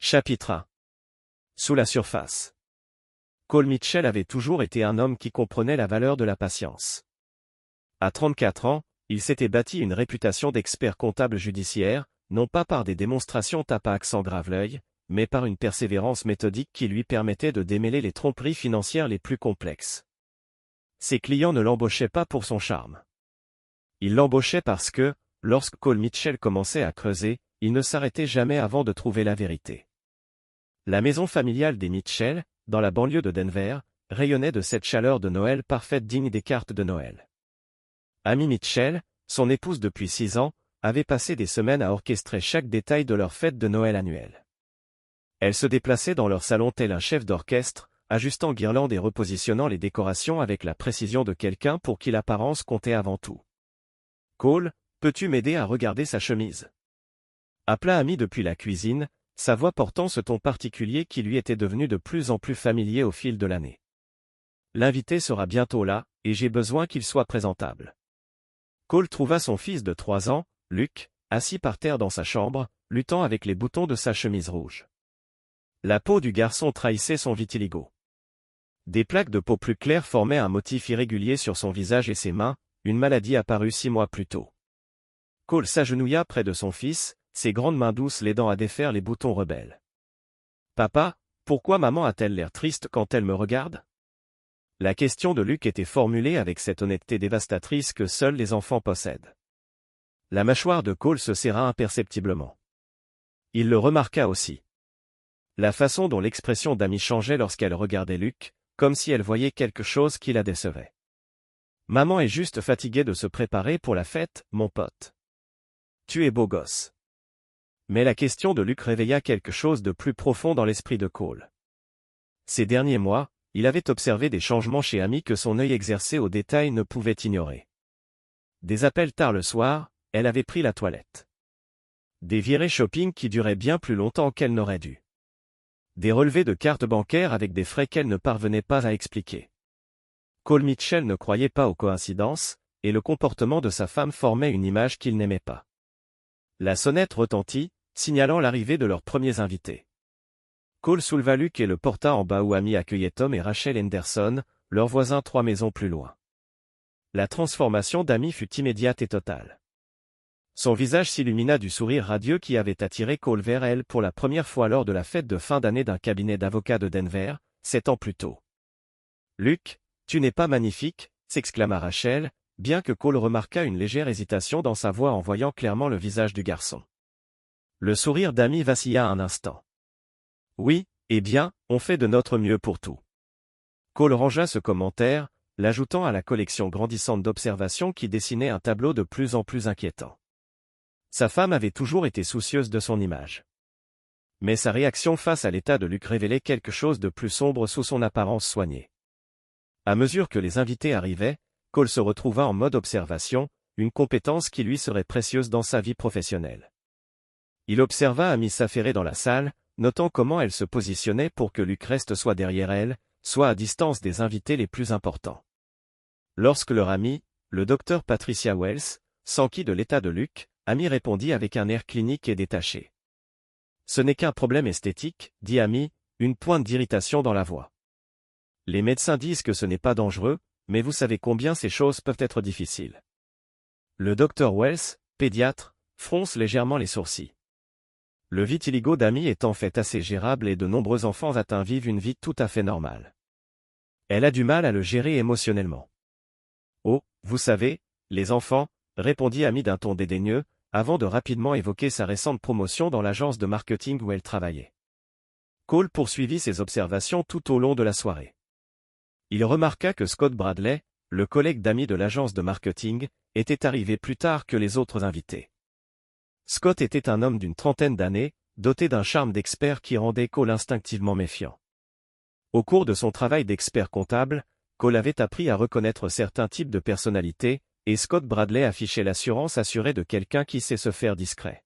Chapitre 1. Sous la surface. Cole Mitchell avait toujours été un homme qui comprenait la valeur de la patience. À 34 ans, il s'était bâti une réputation d'expert comptable judiciaire, non pas par des démonstrations tape à accent grave-l'œil, mais par une persévérance méthodique qui lui permettait de démêler les tromperies financières les plus complexes. Ses clients ne l'embauchaient pas pour son charme. Ils l'embauchaient parce que, lorsque Cole Mitchell commençait à creuser, il ne s'arrêtait jamais avant de trouver la vérité. La maison familiale des Mitchell, dans la banlieue de Denver, rayonnait de cette chaleur de Noël parfaite digne des cartes de Noël. Amy Mitchell, son épouse depuis 6 ans, avait passé des semaines à orchestrer chaque détail de leur fête de Noël annuelle. Elle se déplaçait dans leur salon tel un chef d'orchestre, ajustant guirlandes et repositionnant les décorations avec la précision de quelqu'un pour qui l'apparence comptait avant tout. « Cole, peux-tu m'aider à regarder sa chemise ?» appela Amy depuis la cuisine, sa voix portant ce ton particulier qui lui était devenu de plus en plus familier au fil de l'année. « L'invité sera bientôt là, et j'ai besoin qu'il soit présentable. » Cole trouva son fils de 3 ans, Luke, assis par terre dans sa chambre, luttant avec les boutons de sa chemise rouge. La peau du garçon trahissait son vitiligo. Des plaques de peau plus claires formaient un motif irrégulier sur son visage et ses mains, une maladie apparue 6 mois plus tôt. Cole s'agenouilla près de son fils, ses grandes mains douces l'aidant à défaire les boutons rebelles. « Papa, pourquoi maman a-t-elle l'air triste quand elle me regarde ?» La question de Luke était formulée avec cette honnêteté dévastatrice que seuls les enfants possèdent. La mâchoire de Cole se serra imperceptiblement. Il le remarqua aussi. La façon dont l'expression d'Amy changeait lorsqu'elle regardait Luke, comme si elle voyait quelque chose qui la décevait. « Maman est juste fatiguée de se préparer pour la fête, mon pote. Tu es beau gosse. » Mais la question de Luke réveilla quelque chose de plus profond dans l'esprit de Cole. Ces derniers mois, il avait observé des changements chez Amy que son œil exercé aux détails ne pouvait ignorer. Des appels tard le soir, elle avait pris la toilette. Des virées shopping qui duraient bien plus longtemps qu'elle n'aurait dû. Des relevés de cartes bancaires avec des frais qu'elle ne parvenait pas à expliquer. Cole Mitchell ne croyait pas aux coïncidences, et le comportement de sa femme formait une image qu'il n'aimait pas. La sonnette retentit, signalant l'arrivée de leurs premiers invités. Cole souleva Luke et le porta en bas où Amy accueillait Tom et Rachel Henderson, leurs voisins 3 maisons plus loin. La transformation d'Amy fut immédiate et totale. Son visage s'illumina du sourire radieux qui avait attiré Cole vers elle pour la première fois lors de la fête de fin d'année d'un cabinet d'avocats de Denver, 7 ans plus tôt. « Luke, tu n'es pas magnifique » s'exclama Rachel, bien que Cole remarqua une légère hésitation dans sa voix en voyant clairement le visage du garçon. Le sourire d'Amy vacilla un instant. « Oui, eh bien, on fait de notre mieux pour tout. » Cole rangea ce commentaire, l'ajoutant à la collection grandissante d'observations qui dessinait un tableau de plus en plus inquiétant. Sa femme avait toujours été soucieuse de son image. Mais sa réaction face à l'état de Luke révélait quelque chose de plus sombre sous son apparence soignée. À mesure que les invités arrivaient, Cole se retrouva en mode observation, une compétence qui lui serait précieuse dans sa vie professionnelle. Il observa Amy s'affairer dans la salle, notant comment elle se positionnait pour que Luke reste soit derrière elle, soit à distance des invités les plus importants. Lorsque leur amie, le docteur Patricia Wells, s'enquit de l'état de Luke, Amy répondit avec un air clinique et détaché. « Ce n'est qu'un problème esthétique, dit Amy, une pointe d'irritation dans la voix. Les médecins disent que ce n'est pas dangereux, mais vous savez combien ces choses peuvent être difficiles. » Le docteur Wells, pédiatre, fronce légèrement les sourcils. Le vitiligo d'Amy est en fait assez gérable et de nombreux enfants atteints vivent une vie tout à fait normale. Elle a du mal à le gérer émotionnellement. « Oh, vous savez, les enfants, » répondit Amy d'un ton dédaigneux, avant de rapidement évoquer sa récente promotion dans l'agence de marketing où elle travaillait. Cole poursuivit ses observations tout au long de la soirée. Il remarqua que Scott Bradley, le collègue d'Amy de l'agence de marketing, était arrivé plus tard que les autres invités. Scott était un homme d'une 30aine d'années, doté d'un charme d'expert qui rendait Cole instinctivement méfiant. Au cours de son travail d'expert comptable, Cole avait appris à reconnaître certains types de personnalités, et Scott Bradley affichait l'assurance assurée de quelqu'un qui sait se faire discret.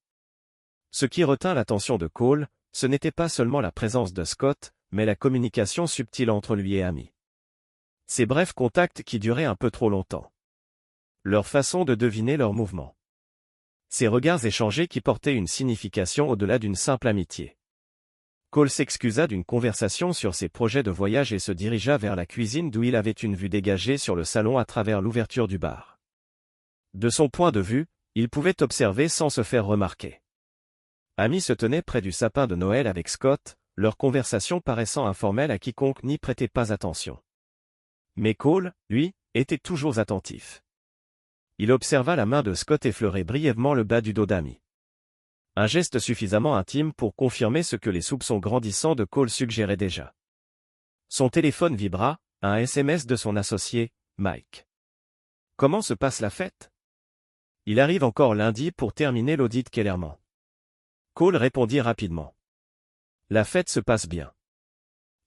Ce qui retint l'attention de Cole, ce n'était pas seulement la présence de Scott, mais la communication subtile entre lui et Amy. Ces brefs contacts qui duraient un peu trop longtemps. Leur façon de deviner leurs mouvements. Ces regards échangés qui portaient une signification au-delà d'une simple amitié. Cole s'excusa d'une conversation sur ses projets de voyage et se dirigea vers la cuisine d'où il avait une vue dégagée sur le salon à travers l'ouverture du bar. De son point de vue, il pouvait observer sans se faire remarquer. Amy se tenait près du sapin de Noël avec Scott, leur conversation paraissant informelle à quiconque n'y prêtait pas attention. Mais Cole, lui, était toujours attentif. Il observa la main de Scott effleurer brièvement le bas du dos d'Amy. Un geste suffisamment intime pour confirmer ce que les soupçons grandissants de Cole suggéraient déjà. Son téléphone vibra, un SMS de son associé, Mike. « Comment se passe la fête ? Il arrive encore lundi pour terminer l'audit Kellerman. » Cole répondit rapidement. « La fête se passe bien.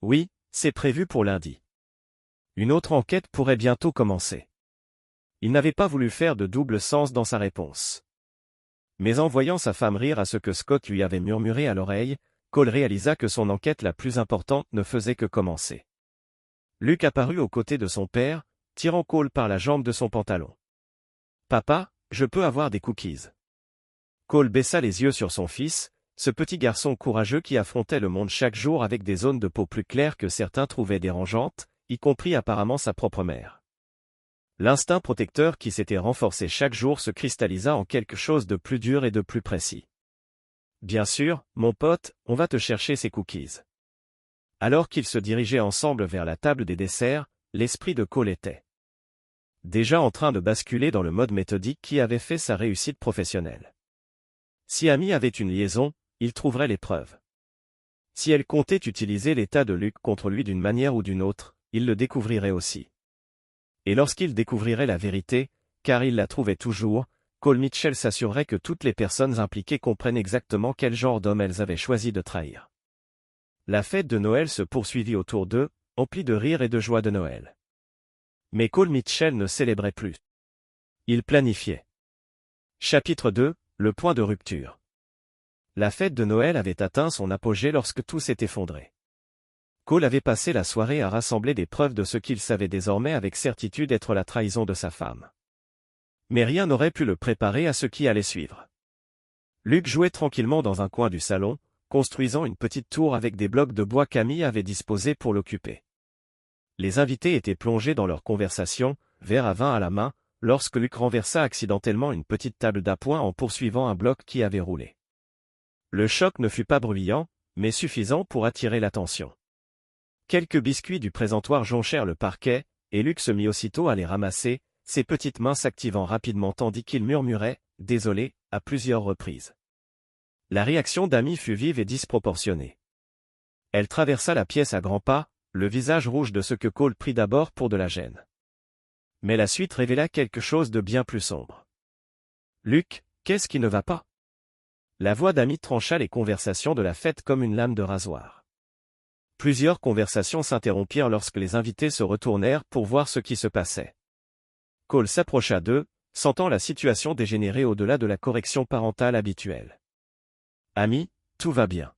Oui, c'est prévu pour lundi. Une autre enquête pourrait bientôt commencer. » Il n'avait pas voulu faire de double sens dans sa réponse. Mais en voyant sa femme rire à ce que Scott lui avait murmuré à l'oreille, Cole réalisa que son enquête la plus importante ne faisait que commencer. Luke apparut aux côtés de son père, tirant Cole par la jambe de son pantalon. « Papa, je peux avoir des cookies. » Cole baissa les yeux sur son fils, ce petit garçon courageux qui affrontait le monde chaque jour avec des zones de peau plus claires que certains trouvaient dérangeantes, y compris apparemment sa propre mère. L'instinct protecteur qui s'était renforcé chaque jour se cristallisa en quelque chose de plus dur et de plus précis. « Bien sûr, mon pote, on va te chercher ces cookies. » Alors qu'ils se dirigeaient ensemble vers la table des desserts, l'esprit de Cole était déjà en train de basculer dans le mode méthodique qui avait fait sa réussite professionnelle. Si Amy avait une liaison, il trouverait les preuves. Si elle comptait utiliser l'état de Luke contre lui d'une manière ou d'une autre, il le découvrirait aussi. Et lorsqu'il découvrirait la vérité, car il la trouvait toujours, Cole Mitchell s'assurerait que toutes les personnes impliquées comprennent exactement quel genre d'homme elles avaient choisi de trahir. La fête de Noël se poursuivit autour d'eux, emplie de rire et de joie de Noël. Mais Cole Mitchell ne célébrait plus. Il planifiait. Chapitre 2, le point de rupture. La fête de Noël avait atteint son apogée lorsque tout s'est effondré. Cole avait passé la soirée à rassembler des preuves de ce qu'il savait désormais avec certitude être la trahison de sa femme. Mais rien n'aurait pu le préparer à ce qui allait suivre. Luke jouait tranquillement dans un coin du salon, construisant une petite tour avec des blocs de bois qu'Amy avait disposés pour l'occuper. Les invités étaient plongés dans leur conversation, verre à vin à la main, lorsque Luke renversa accidentellement une petite table d'appoint en poursuivant un bloc qui avait roulé. Le choc ne fut pas bruyant, mais suffisant pour attirer l'attention. Quelques biscuits du présentoir jonchèrent le parquet, et Luke se mit aussitôt à les ramasser, ses petites mains s'activant rapidement tandis qu'il murmurait « Désolé » à plusieurs reprises. La réaction d'Amy fut vive et disproportionnée. Elle traversa la pièce à grands pas, le visage rouge de ce que Cole prit d'abord pour de la gêne. Mais la suite révéla quelque chose de bien plus sombre. « Luke, qu'est-ce qui ne va pas ?» La voix d'Amy trancha les conversations de la fête comme une lame de rasoir. Plusieurs conversations s'interrompirent lorsque les invités se retournèrent pour voir ce qui se passait. Cole s'approcha d'eux, sentant la situation dégénérer au-delà de la correction parentale habituelle. « Amy, tout va bien.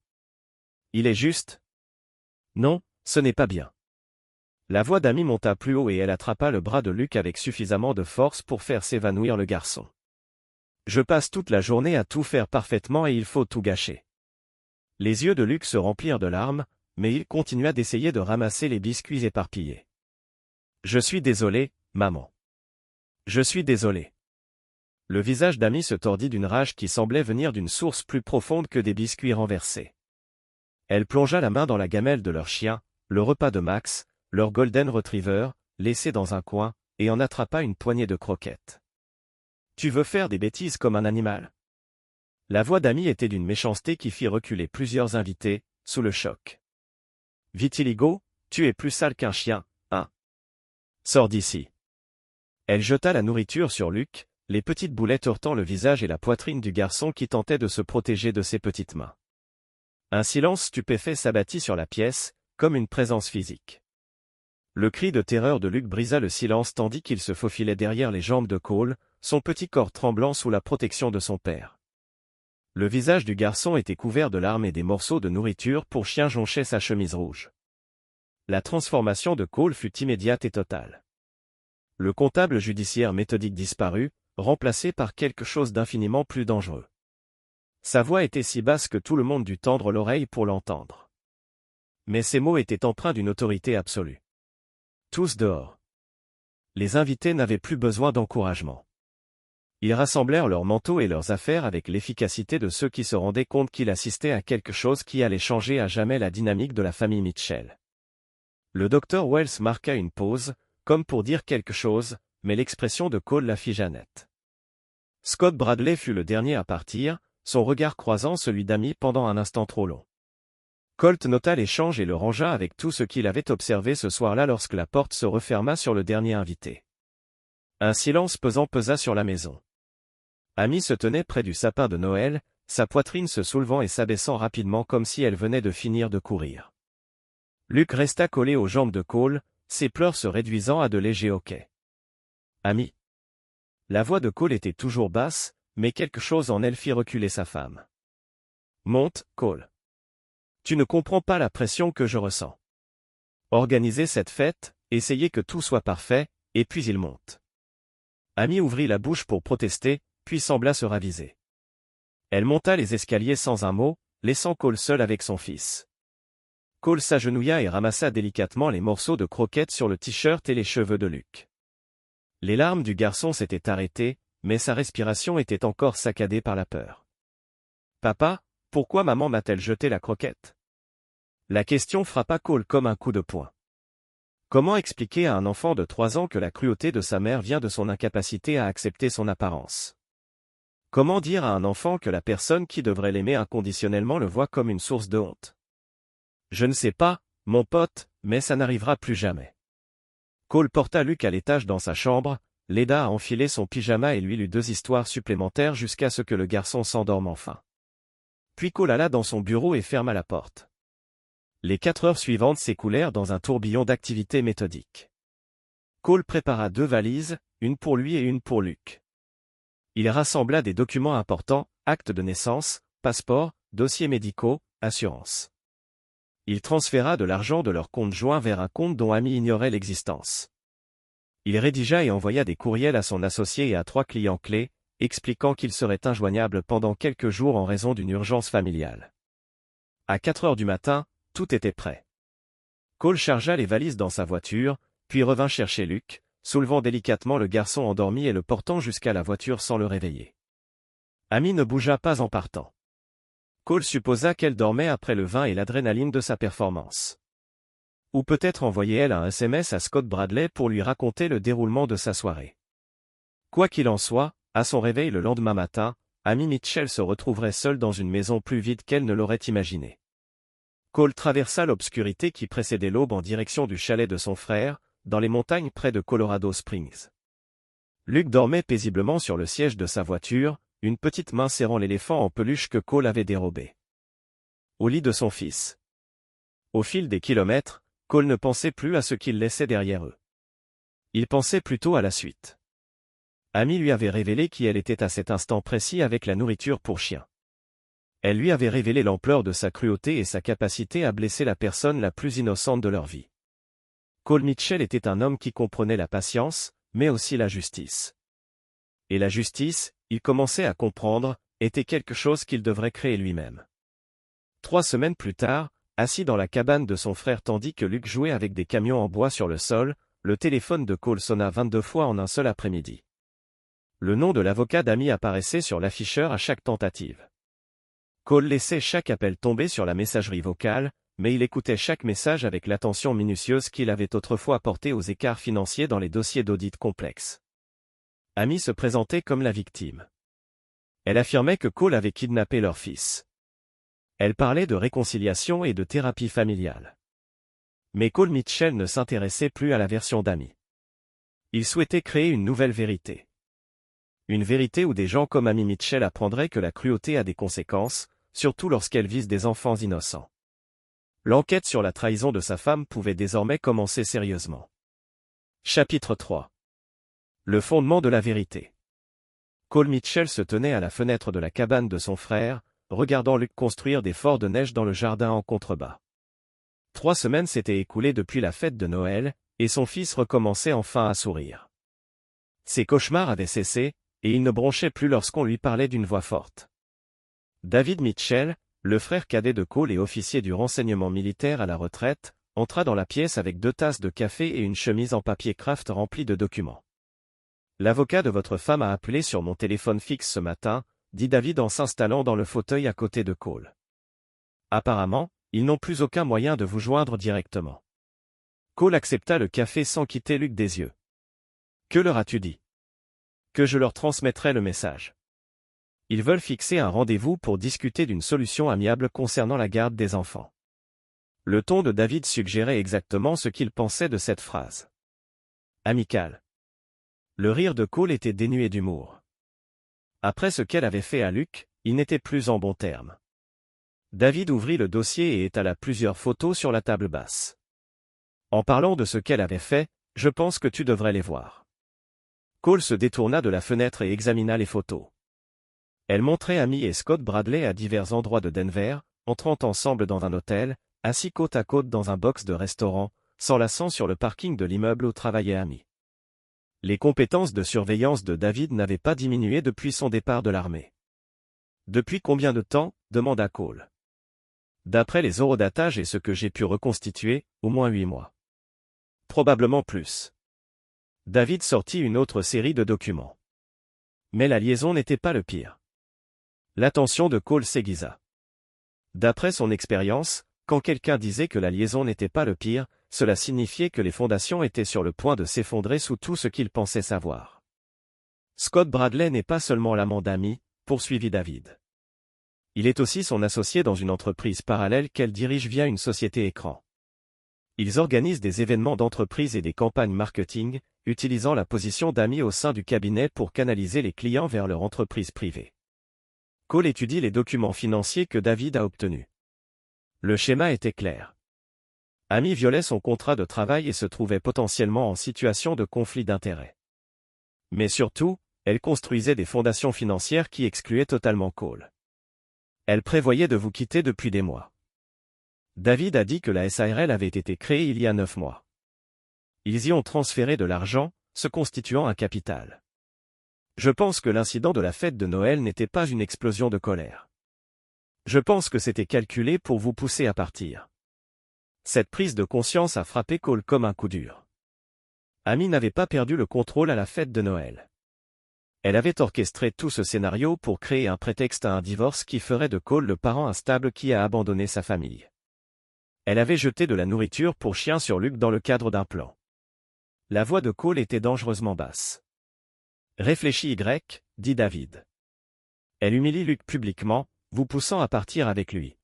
Il est juste. » « Non, ce n'est pas bien. » La voix d'Amy monta plus haut et elle attrapa le bras de Luke avec suffisamment de force pour faire s'évanouir le garçon. « Je passe toute la journée à tout faire parfaitement et il faut tout gâcher. » Les yeux de Luke se remplirent de larmes, mais il continua d'essayer de ramasser les biscuits éparpillés. « Je suis désolé, maman. Je suis désolé. » Le visage d'Amy se tordit d'une rage qui semblait venir d'une source plus profonde que des biscuits renversés. Elle plongea la main dans la gamelle de leur chien, le repas de Max, leur golden retriever, laissé dans un coin, et en attrapa une poignée de croquettes. « Tu veux faire des bêtises comme un animal ?» La voix d'Amy était d'une méchanceté qui fit reculer plusieurs invités, sous le choc. « Vitiligo, tu es plus sale qu'un chien, hein ? Sors d'ici. » Elle jeta la nourriture sur Luke, les petites boulettes heurtant le visage et la poitrine du garçon qui tentait de se protéger de ses petites mains. Un silence stupéfait s'abattit sur la pièce, comme une présence physique. Le cri de terreur de Luke brisa le silence tandis qu'il se faufilait derrière les jambes de Cole, son petit corps tremblant sous la protection de son père. Le visage du garçon était couvert de larmes et des morceaux de nourriture pour chien jonchaient sa chemise rouge. La transformation de Cole fut immédiate et totale. Le comptable judiciaire méthodique disparut, remplacé par quelque chose d'infiniment plus dangereux. Sa voix était si basse que tout le monde dut tendre l'oreille pour l'entendre. mais ces mots étaient empreints d'une autorité absolue. Tous dehors. Les invités n'avaient plus besoin d'encouragement. Ils rassemblèrent leurs manteaux et leurs affaires avec l'efficacité de ceux qui se rendaient compte qu'ils assistaient à quelque chose qui allait changer à jamais la dynamique de la famille Mitchell. Le docteur Wells marqua une pause, comme pour dire quelque chose, mais l'expression de Cole la figea net. Scott Bradley fut le dernier à partir, son regard croisant celui d'Amy pendant un instant trop long. Colt nota l'échange et le rangea avec tout ce qu'il avait observé ce soir-là lorsque la porte se referma sur le dernier invité. Un silence pesant pesa sur la maison. Amy se tenait près du sapin de Noël, sa poitrine se soulevant et s'abaissant rapidement comme si elle venait de finir de courir. Luke resta collé aux jambes de Cole, ses pleurs se réduisant à de légers hoquets. Amy. La voix de Cole était toujours basse, mais quelque chose en elle fit reculer sa femme. Monte, Cole. Tu ne comprends pas la pression que je ressens. Organisez cette fête, essayez que tout soit parfait, et puis il monte. Amy ouvrit la bouche pour protester, puis sembla se raviser. Elle monta les escaliers sans un mot, laissant Cole seul avec son fils. Cole s'agenouilla et ramassa délicatement les morceaux de croquettes sur le t-shirt et les cheveux de Luke. Les larmes du garçon s'étaient arrêtées, mais sa respiration était encore saccadée par la peur. « Papa, pourquoi maman m'a-t-elle jeté la croquette ?» La question frappa Cole comme un coup de poing. Comment expliquer à un enfant de 3 ans que la cruauté de sa mère vient de son incapacité à accepter son apparence? Comment dire à un enfant que la personne qui devrait l'aimer inconditionnellement le voit comme une source de honte? Je ne sais pas, mon pote, mais ça n'arrivera plus jamais. Cole porta Luke à l'étage dans sa chambre, l'aida à enfiler son pyjama et lui lut 2 histoires supplémentaires jusqu'à ce que le garçon s'endorme enfin. Puis Cole alla dans son bureau et ferma la porte. Les 4 heures suivantes s'écoulèrent dans un tourbillon d'activités méthodiques. Cole prépara 2 valises, une pour lui et une pour Luke. Il rassembla des documents importants, actes de naissance, passeports, dossiers médicaux, assurances. Il transféra de l'argent de leur compte joint vers un compte dont Amy ignorait l'existence. Il rédigea et envoya des courriels à son associé et à 3 clients clés, expliquant qu'il serait injoignable pendant quelques jours en raison d'une urgence familiale. À 4 heures du matin, tout était prêt. Cole chargea les valises dans sa voiture, puis revint chercher Luke, soulevant délicatement le garçon endormi et le portant jusqu'à la voiture sans le réveiller. Amy ne bougea pas en partant. Cole supposa qu'elle dormait après le vin et l'adrénaline de sa performance. Ou peut-être envoyait-elle un SMS à Scott Bradley pour lui raconter le déroulement de sa soirée. Quoi qu'il en soit, à son réveil le lendemain matin, Amy Mitchell se retrouverait seule dans une maison plus vide qu'elle ne l'aurait imaginé. Cole traversa l'obscurité qui précédait l'aube en direction du chalet de son frère, dans les montagnes près de Colorado Springs. Luke dormait paisiblement sur le siège de sa voiture, une petite main serrant l'éléphant en peluche que Cole avait dérobé. Au lit de son fils. Au fil des kilomètres, Cole ne pensait plus à ce qu'il laissait derrière eux. Il pensait plutôt à la suite. Amy lui avait révélé qui elle était à cet instant précis avec la nourriture pour chien. Elle lui avait révélé l'ampleur de sa cruauté et sa capacité à blesser la personne la plus innocente de leur vie. Cole Mitchell était un homme qui comprenait la patience, mais aussi la justice. Et la justice, il commençait à comprendre, était quelque chose qu'il devrait créer lui-même. 3 semaines plus tard, assis dans la cabane de son frère tandis que Luke jouait avec des camions en bois sur le sol, le téléphone de Cole sonna 22 fois en un seul après-midi. Le nom de l'avocat d'Amy apparaissait sur l'afficheur à chaque tentative. Cole laissait chaque appel tomber sur la messagerie vocale, mais il écoutait chaque message avec l'attention minutieuse qu'il avait autrefois portée aux écarts financiers dans les dossiers d'audit complexes. Amy se présentait comme la victime. Elle affirmait que Cole avait kidnappé leur fils. Elle parlait de réconciliation et de thérapie familiale. Mais Cole Mitchell ne s'intéressait plus à la version d'Amy. Il souhaitait créer une nouvelle vérité. Une vérité où des gens comme Amy Mitchell apprendraient que la cruauté a des conséquences, surtout lorsqu'elle vise des enfants innocents. L'enquête sur la trahison de sa femme pouvait désormais commencer sérieusement. Chapitre 3. Le fondement de la vérité. Cole Mitchell se tenait à la fenêtre de la cabane de son frère, regardant Luke construire des forts de neige dans le jardin en contrebas. 3 semaines s'étaient écoulées depuis la fête de Noël, et son fils recommençait enfin à sourire. Ses cauchemars avaient cessé, et il ne bronchait plus lorsqu'on lui parlait d'une voix forte. David Mitchell, Le frère cadet de Cole et officier du renseignement militaire à la retraite, entra dans la pièce avec 2 tasses de café et une chemise en papier craft remplie de documents. L'avocat de votre femme a appelé sur mon téléphone fixe ce matin, dit David en s'installant dans le fauteuil à côté de Cole. Apparemment, ils n'ont plus aucun moyen de vous joindre directement. Cole accepta le café sans quitter Luke des yeux. Que leur as-tu dit? Que je leur transmettrai le message. Ils veulent fixer un rendez-vous pour discuter d'une solution amiable concernant la garde des enfants. Le ton de David suggérait exactement ce qu'il pensait de cette phrase. Amical. Le rire de Cole était dénué d'humour. Après ce qu'elle avait fait à Luke, ils n'étaient plus en bons termes. David ouvrit le dossier et étala plusieurs photos sur la table basse. En parlant de ce qu'elle avait fait, je pense que tu devrais les voir. Cole se détourna de la fenêtre et examina les photos. Elle montrait Amy et Scott Bradley à divers endroits de Denver, entrant ensemble dans un hôtel, assis côte à côte dans un box de restaurant, s'enlaçant sur le parking de l'immeuble où travaillait Amy. Les compétences de surveillance de David n'avaient pas diminué depuis son départ de l'armée. Depuis combien de temps? Demanda Cole. D'après les horodatages et ce que j'ai pu reconstituer, au moins 8 mois. Probablement plus. David sortit une autre série de documents. Mais la liaison n'était pas le pire. L'attention de Cole s'aiguisa. D'après son expérience, quand quelqu'un disait que la liaison n'était pas le pire, cela signifiait que les fondations étaient sur le point de s'effondrer sous tout ce qu'il pensait savoir. Scott Bradley n'est pas seulement l'amant d'Amy, poursuivit David. Il est aussi son associé dans une entreprise parallèle qu'elle dirige via une société écran. Ils organisent des événements d'entreprise et des campagnes marketing, utilisant la position d'Amy au sein du cabinet pour canaliser les clients vers leur entreprise privée. Cole étudie les documents financiers que David a obtenus. Le schéma était clair. Amy violait son contrat de travail et se trouvait potentiellement en situation de conflit d'intérêts. Mais surtout, elle construisait des fondations financières qui excluaient totalement Cole. Elle prévoyait de vous quitter depuis des mois. David a dit que la SARL avait été créée il y a 9 mois. Ils y ont transféré de l'argent, se constituant un capital. Je pense que l'incident de la fête de Noël n'était pas une explosion de colère. Je pense que c'était calculé pour vous pousser à partir. Cette prise de conscience a frappé Cole comme un coup dur. Amy n'avait pas perdu le contrôle à la fête de Noël. Elle avait orchestré tout ce scénario pour créer un prétexte à un divorce qui ferait de Cole le parent instable qui a abandonné sa famille. Elle avait jeté de la nourriture pour chien sur Luke dans le cadre d'un plan. La voix de Cole était dangereusement basse. Réfléchis Y, dit David. Elle humilie Luke publiquement, vous poussant à partir avec lui.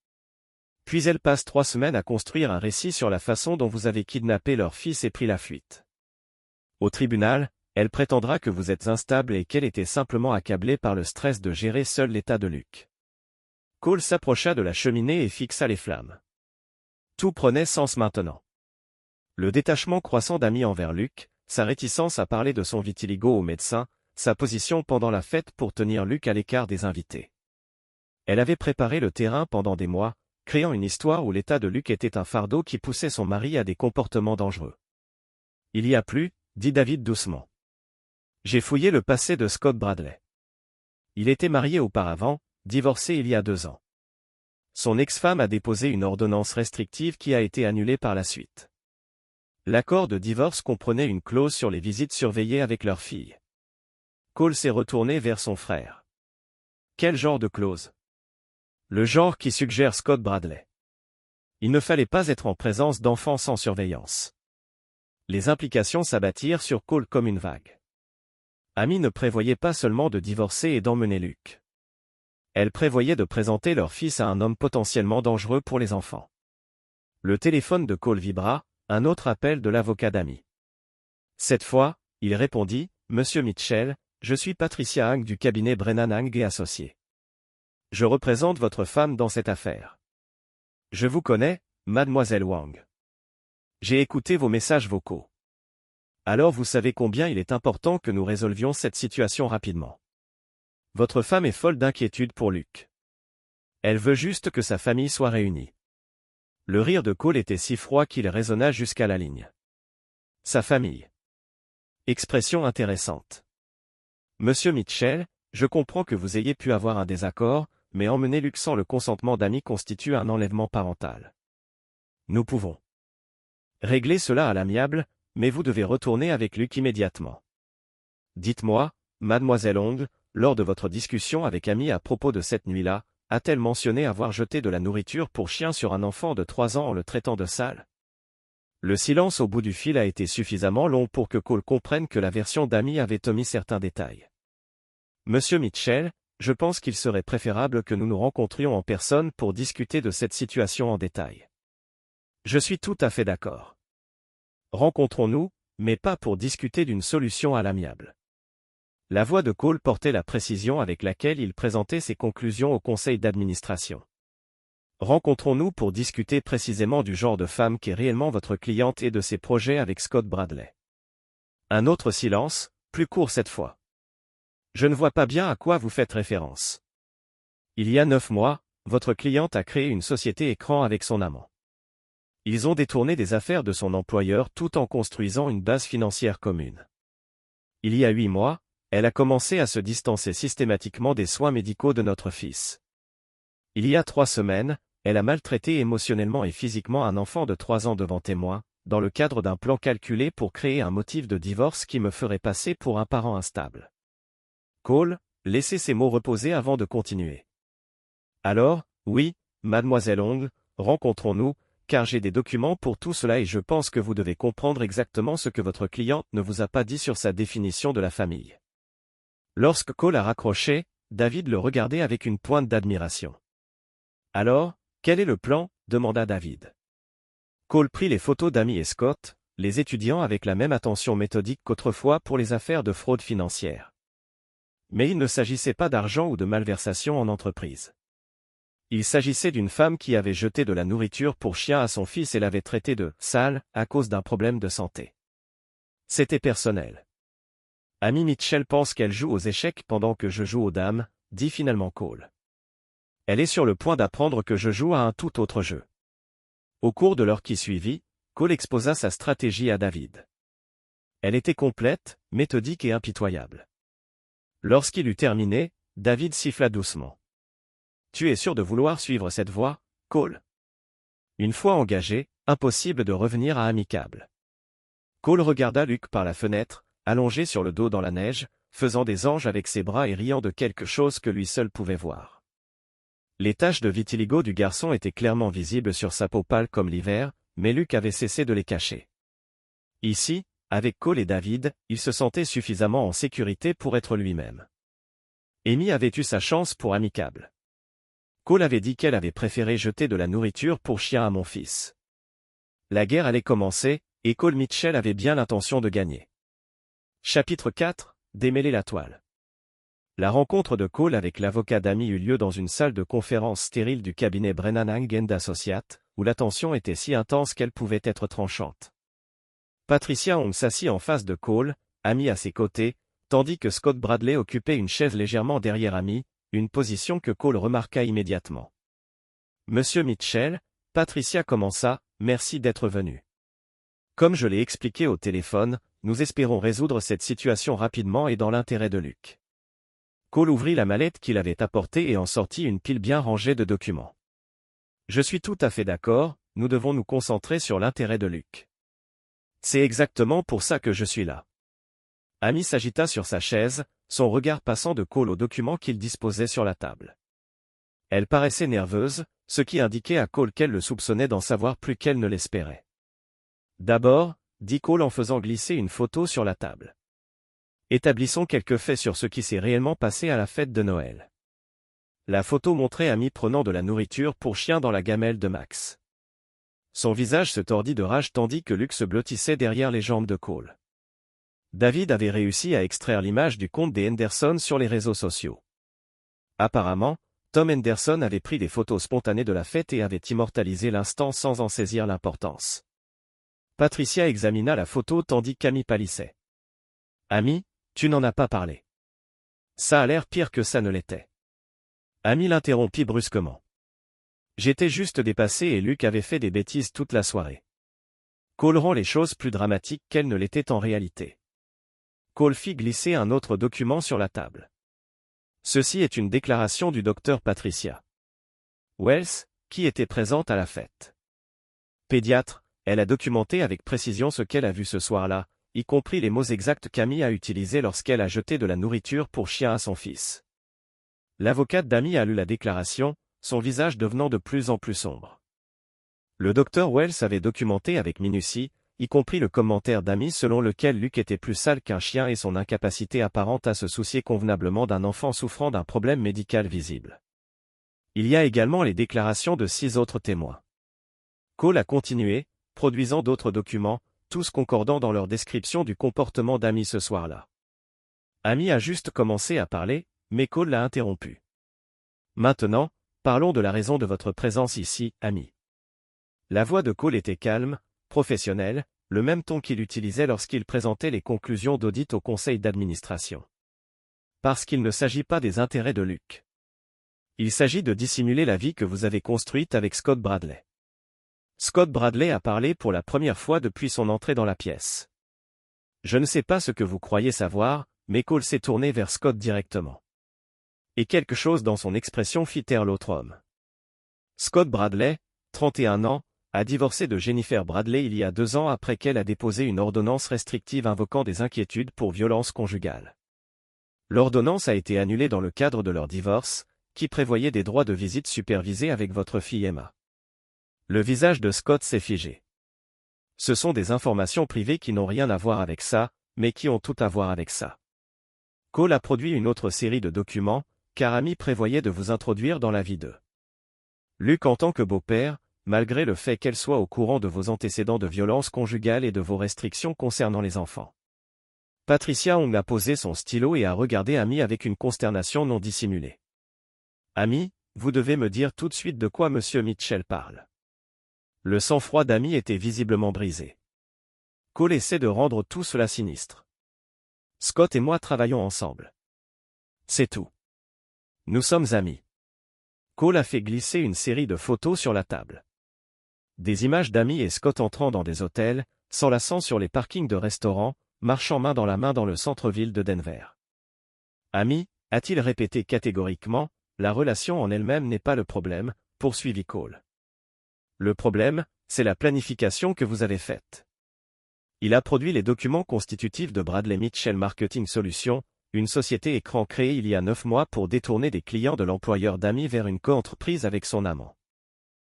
Puis elle passe 3 semaines à construire un récit sur la façon dont vous avez kidnappé leur fils et pris la fuite. Au tribunal, elle prétendra que vous êtes instable et qu'elle était simplement accablée par le stress de gérer seul l'état de Luke. Cole s'approcha de la cheminée et fixa les flammes. Tout prenait sens maintenant. Le détachement croissant d'Amy envers Luke, sa réticence à parler de son vitiligo au médecin, sa position pendant la fête pour tenir Luke à l'écart des invités. Elle avait préparé le terrain pendant des mois, créant une histoire où l'état de Luke était un fardeau qui poussait son mari à des comportements dangereux. Il y a plus, dit David doucement. J'ai fouillé le passé de Scott Bradley. Il était marié auparavant, divorcé il y a 2 ans. Son ex-femme a déposé une ordonnance restrictive qui a été annulée par la suite. L'accord de divorce comprenait une clause sur les visites surveillées avec leur fille. Cole s'est retourné vers son frère. Quel genre de clause? Le genre qui suggère Scott Bradley. Il ne fallait pas être en présence d'enfants sans surveillance. Les implications s'abattirent sur Cole comme une vague. Amy ne prévoyait pas seulement de divorcer et d'emmener Luke. Elle prévoyait de présenter leur fils à un homme potentiellement dangereux pour les enfants. Le téléphone de Cole vibra, un autre appel de l'avocat d'Amy. Cette fois, il répondit, « Monsieur Mitchell, je suis Patricia Hang du cabinet Brennan Hang et Associés. Je représente votre femme dans cette affaire. Je vous connais, mademoiselle Wang. J'ai écouté vos messages vocaux. Alors vous savez combien il est important que nous résolvions cette situation rapidement. Votre femme est folle d'inquiétude pour Luke. Elle veut juste que sa famille soit réunie. » Le rire de Cole était si froid qu'il résonna jusqu'à la ligne. Sa famille. Expression intéressante. Monsieur Mitchell, je comprends que vous ayez pu avoir un désaccord, mais emmener Luke sans le consentement d'Amy constitue un enlèvement parental. Nous pouvons régler cela à l'amiable, mais vous devez retourner avec Luke immédiatement. Dites-moi, mademoiselle Ong, lors de votre discussion avec Amy à propos de cette nuit-là, a-t-elle mentionné avoir jeté de la nourriture pour chien sur un enfant de 3 ans en le traitant de sale? Le silence au bout du fil a été suffisamment long pour que Cole comprenne que la version d'Amy avait omis certains détails. Monsieur Mitchell, je pense qu'il serait préférable que nous nous rencontrions en personne pour discuter de cette situation en détail. Je suis tout à fait d'accord. Rencontrons-nous, mais pas pour discuter d'une solution à l'amiable. La voix de Cole portait la précision avec laquelle il présentait ses conclusions au conseil d'administration. Rencontrons-nous pour discuter précisément du genre de femme qu'est réellement votre cliente et de ses projets avec Scott Bradley. Un autre silence, plus court cette fois. Je ne vois pas bien à quoi vous faites référence. Il y a 9 mois, votre cliente a créé une société écran avec son amant. Ils ont détourné des affaires de son employeur tout en construisant une base financière commune. Il y a 8 mois, elle a commencé à se distancer systématiquement des soins médicaux de notre fils. Il y a 3 semaines, elle a maltraité émotionnellement et physiquement un enfant de 3 ans devant témoins, dans le cadre d'un plan calculé pour créer un motif de divorce qui me ferait passer pour un parent instable. Cole, laissez ces mots reposer avant de continuer. Alors, oui, mademoiselle Ong, rencontrons-nous, car j'ai des documents pour tout cela et je pense que vous devez comprendre exactement ce que votre cliente ne vous a pas dit sur sa définition de la famille. Lorsque Cole a raccroché, David le regardait avec une pointe d'admiration. Alors, quel est le plan? Demanda David. Cole prit les photos d'Amy et Scott, les étudiant avec la même attention méthodique qu'autrefois pour les affaires de fraude financière. Mais il ne s'agissait pas d'argent ou de malversation en entreprise. Il s'agissait d'une femme qui avait jeté de la nourriture pour chien à son fils et l'avait traité de « sale » à cause d'un problème de santé. C'était personnel. Amy Mitchell pense qu'elle joue aux échecs pendant que je joue aux dames, dit finalement Cole. Elle est sur le point d'apprendre que je joue à un tout autre jeu. Au cours de l'heure qui suivit, Cole exposa sa stratégie à David. Elle était complète, méthodique et impitoyable. Lorsqu'il eut terminé, David siffla doucement. « Tu es sûr de vouloir suivre cette voie, Cole ? Une fois engagé, impossible de revenir à amicable. » Cole regarda Luke par la fenêtre, allongé sur le dos dans la neige, faisant des anges avec ses bras et riant de quelque chose que lui seul pouvait voir. Les taches de vitiligo du garçon étaient clairement visibles sur sa peau pâle comme l'hiver, mais Luke avait cessé de les cacher. Ici, avec Cole et David, il se sentait suffisamment en sécurité pour être lui-même. Amy avait eu sa chance pour amicable. Cole avait dit qu'elle avait préféré jeter de la nourriture pour chien à mon fils. La guerre allait commencer, et Cole Mitchell avait bien l'intention de gagner. Chapitre 4, démêler la toile. La rencontre de Cole avec l'avocat d'Amy eut lieu dans une salle de conférence stérile du cabinet Brennan Hang & Associates, où la tension était si intense qu'elle pouvait être tranchante. Patricia Ong s'assit en face de Cole, Amy à ses côtés, tandis que Scott Bradley occupait une chaise légèrement derrière Amy, une position que Cole remarqua immédiatement. « Monsieur Mitchell, Patricia commença, merci d'être venu. Comme je l'ai expliqué au téléphone, nous espérons résoudre cette situation rapidement et dans l'intérêt de Luke. » Cole ouvrit la mallette qu'il avait apportée et en sortit une pile bien rangée de documents. « Je suis tout à fait d'accord, nous devons nous concentrer sur l'intérêt de Luke. C'est exactement pour ça que je suis là. » Amy s'agita sur sa chaise, son regard passant de Cole aux documents qu'il disposait sur la table. Elle paraissait nerveuse, ce qui indiquait à Cole qu'elle le soupçonnait d'en savoir plus qu'elle ne l'espérait. « D'abord, » dit Cole en faisant glisser une photo sur la table. « Établissons quelques faits sur ce qui s'est réellement passé à la fête de Noël. » La photo montrait Amy prenant de la nourriture pour chien dans la gamelle de Max. Son visage se tordit de rage tandis que Luke se blottissait derrière les jambes de Cole. David avait réussi à extraire l'image du compte des Henderson sur les réseaux sociaux. Apparemment, Tom Henderson avait pris des photos spontanées de la fête et avait immortalisé l'instant sans en saisir l'importance. Patricia examina la photo tandis qu'Amy pâlissait. « Amy, tu n'en as pas parlé. Ça a l'air pire que ça ne l'était. » Amy l'interrompit brusquement. « J'étais juste dépassé et Luke avait fait des bêtises toute la soirée. » Cole rend les choses plus dramatiques qu'elles ne l'étaient en réalité. Cole fit glisser un autre document sur la table. Ceci est une déclaration du docteur Patricia Wells, qui était présente à la fête. Pédiatre, elle a documenté avec précision ce qu'elle a vu ce soir-là, y compris les mots exacts qu'Amy a utilisés lorsqu'elle a jeté de la nourriture pour chien à son fils. L'avocate d'Amy a lu la déclaration, son visage devenant de plus en plus sombre. Le docteur Wells avait documenté avec minutie, y compris le commentaire d'Amy selon lequel Luke était plus sale qu'un chien et son incapacité apparente à se soucier convenablement d'un enfant souffrant d'un problème médical visible. Il y a également les déclarations de 6 autres témoins. Cole a continué, produisant d'autres documents, tous concordant dans leur description du comportement d'Amy ce soir-là. Amy a juste commencé à parler, mais Cole l'a interrompu. Maintenant, parlons de la raison de votre présence ici, Amy. La voix de Cole était calme, professionnelle, le même ton qu'il utilisait lorsqu'il présentait les conclusions d'audit au conseil d'administration. Parce qu'il ne s'agit pas des intérêts de Luke. Il s'agit de dissimuler la vie que vous avez construite avec Scott Bradley. Scott Bradley a parlé pour la première fois depuis son entrée dans la pièce. Je ne sais pas ce que vous croyez savoir, mais Cole s'est tourné vers Scott directement. Et quelque chose dans son expression fit taire l'autre homme. Scott Bradley, 31 ans, a divorcé de Jennifer Bradley il y a 2 ans après qu'elle a déposé une ordonnance restrictive invoquant des inquiétudes pour violence conjugale. L'ordonnance a été annulée dans le cadre de leur divorce, qui prévoyait des droits de visite supervisés avec votre fille Emma. Le visage de Scott s'est figé. Ce sont des informations privées qui n'ont rien à voir avec ça, mais qui ont tout à voir avec ça. Cole a produit une autre série de documents, car Amy prévoyait de vous introduire dans la vie de Luke en tant que beau-père, malgré le fait qu'elle soit au courant de vos antécédents de violence conjugale et de vos restrictions concernant les enfants. Patricia Ong a posé son stylo et a regardé Amy avec une consternation non dissimulée. Amy, vous devez me dire tout de suite de quoi Monsieur Mitchell parle. Le sang-froid d'Amy était visiblement brisé. Cole essaie de rendre tout cela sinistre. Scott et moi travaillons ensemble. C'est tout. Nous sommes amis. Cole a fait glisser une série de photos sur la table. Des images d'Amy et Scott entrant dans des hôtels, s'enlaçant sur les parkings de restaurants, marchant main dans la main dans le centre-ville de Denver. Amy, a-t-il répété catégoriquement, la relation en elle-même n'est pas le problème, poursuivit Cole. Le problème, c'est la planification que vous avez faite. Il a produit les documents constitutifs de Bradley Mitchell Marketing Solutions, une société écran créée il y a 9 mois pour détourner des clients de l'employeur d'Amy vers une coentreprise avec son amant.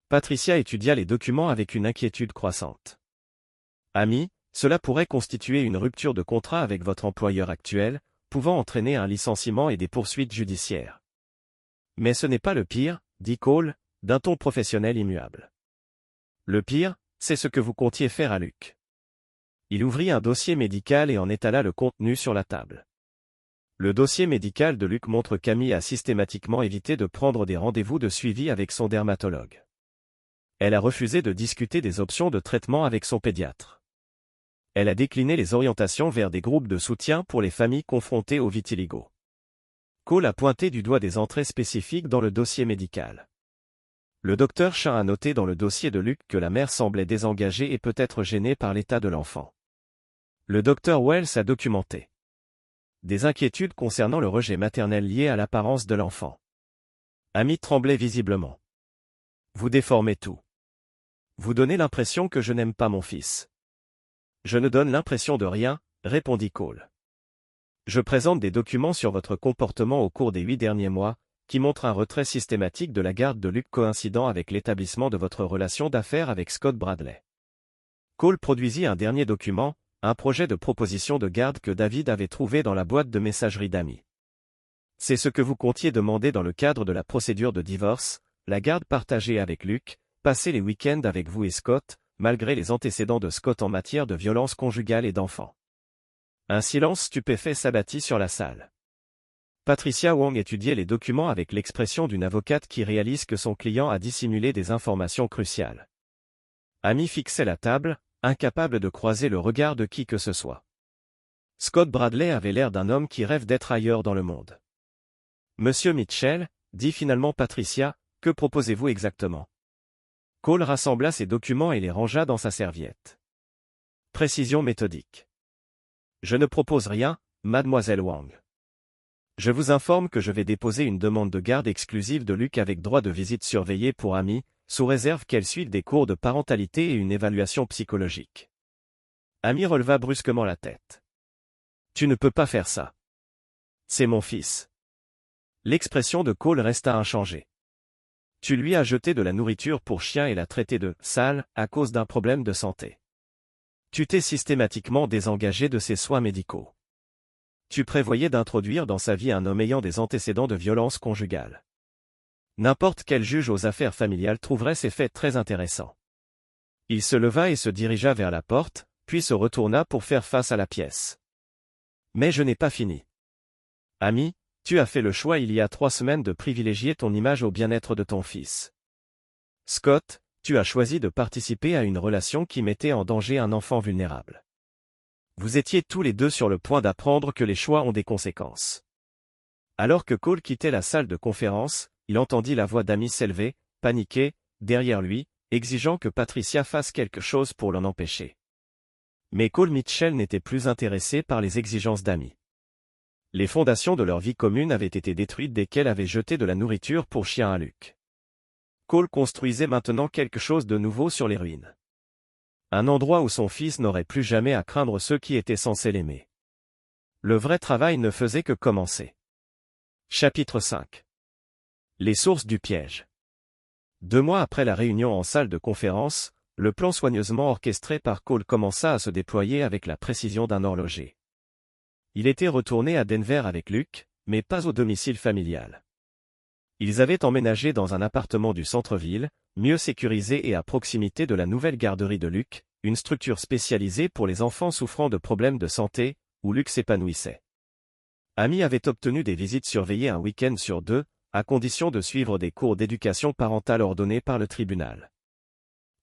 Patricia étudia les documents avec une inquiétude croissante. Amy, cela pourrait constituer une rupture de contrat avec votre employeur actuel, pouvant entraîner un licenciement et des poursuites judiciaires. Mais ce n'est pas le pire, dit Cole, d'un ton professionnel immuable. Le pire, c'est ce que vous comptiez faire à Luke. Il ouvrit un dossier médical et en étala le contenu sur la table. Le dossier médical de Luke montre qu'Amy a systématiquement évité de prendre des rendez-vous de suivi avec son dermatologue. Elle a refusé de discuter des options de traitement avec son pédiatre. Elle a décliné les orientations vers des groupes de soutien pour les familles confrontées au vitiligo. Cole a pointé du doigt des entrées spécifiques dans le dossier médical. Le docteur Chin a noté dans le dossier de Luke que la mère semblait désengagée et peut-être gênée par l'état de l'enfant. Le docteur Wells a documenté des inquiétudes concernant le rejet maternel lié à l'apparence de l'enfant. Amy tremblait visiblement. Vous déformez tout. Vous donnez l'impression que je n'aime pas mon fils. Je ne donne l'impression de rien, répondit Cole. Je présente des documents sur votre comportement au cours des 8 derniers mois, qui montrent un retrait systématique de la garde de Luke coïncidant avec l'établissement de votre relation d'affaires avec Scott Bradley. Cole produisit un dernier document, un projet de proposition de garde que David avait trouvé dans la boîte de messagerie d'Amy. C'est ce que vous comptiez demander dans le cadre de la procédure de divorce, la garde partagée avec Luke, passer les week-ends avec vous et Scott, malgré les antécédents de Scott en matière de violence conjugale et d'enfants. Un silence stupéfait s'abattit sur la salle. Patricia Wong étudiait les documents avec l'expression d'une avocate qui réalise que son client a dissimulé des informations cruciales. Amy fixait la table, incapable de croiser le regard de qui que ce soit. Scott Bradley avait l'air d'un homme qui rêve d'être ailleurs dans le monde. Monsieur Mitchell, dit finalement Patricia, que proposez-vous exactement? Cole rassembla ses documents et les rangea dans sa serviette. Précision méthodique. Je ne propose rien, mademoiselle Wang. Je vous informe que je vais déposer une demande de garde exclusive de Luke avec droit de visite surveillée pour Amy, sous réserve qu'elle suive des cours de parentalité et une évaluation psychologique. Amy releva brusquement la tête. Tu ne peux pas faire ça. C'est mon fils. L'expression de Cole resta inchangée. Tu lui as jeté de la nourriture pour chien et l'as traité de « sale » à cause d'un problème de santé. Tu t'es systématiquement désengagé de ses soins médicaux. Tu prévoyais d'introduire dans sa vie un homme ayant des antécédents de violence conjugale. N'importe quel juge aux affaires familiales trouverait ces faits très intéressants. Il se leva et se dirigea vers la porte, puis se retourna pour faire face à la pièce. Mais je n'ai pas fini. Amy, tu as fait le choix il y a 3 semaines de privilégier ton image au bien-être de ton fils. Scott, tu as choisi de participer à une relation qui mettait en danger un enfant vulnérable. Vous étiez tous les deux sur le point d'apprendre que les choix ont des conséquences. Alors que Cole quittait la salle de conférence, il entendit la voix d'Amy s'élever, paniquée, derrière lui, exigeant que Patricia fasse quelque chose pour l'en empêcher. Mais Cole Mitchell n'était plus intéressé par les exigences d'Amy. Les fondations de leur vie commune avaient été détruites dès qu'elle avait jeté de la nourriture pour chien à Luke. Cole construisait maintenant quelque chose de nouveau sur les ruines. Un endroit où son fils n'aurait plus jamais à craindre ceux qui étaient censés l'aimer. Le vrai travail ne faisait que commencer. Chapitre 5. Les sources du piège. 2 mois après la réunion en salle de conférence, le plan soigneusement orchestré par Cole commença à se déployer avec la précision d'un horloger. Il était retourné à Denver avec Luke, mais pas au domicile familial. Ils avaient emménagé dans un appartement du centre-ville, mieux sécurisé et à proximité de la nouvelle garderie de Luke, une structure spécialisée pour les enfants souffrant de problèmes de santé, où Luke s'épanouissait. Amy avait obtenu des visites surveillées un week-end sur 2, à condition de suivre des cours d'éducation parentale ordonnés par le tribunal.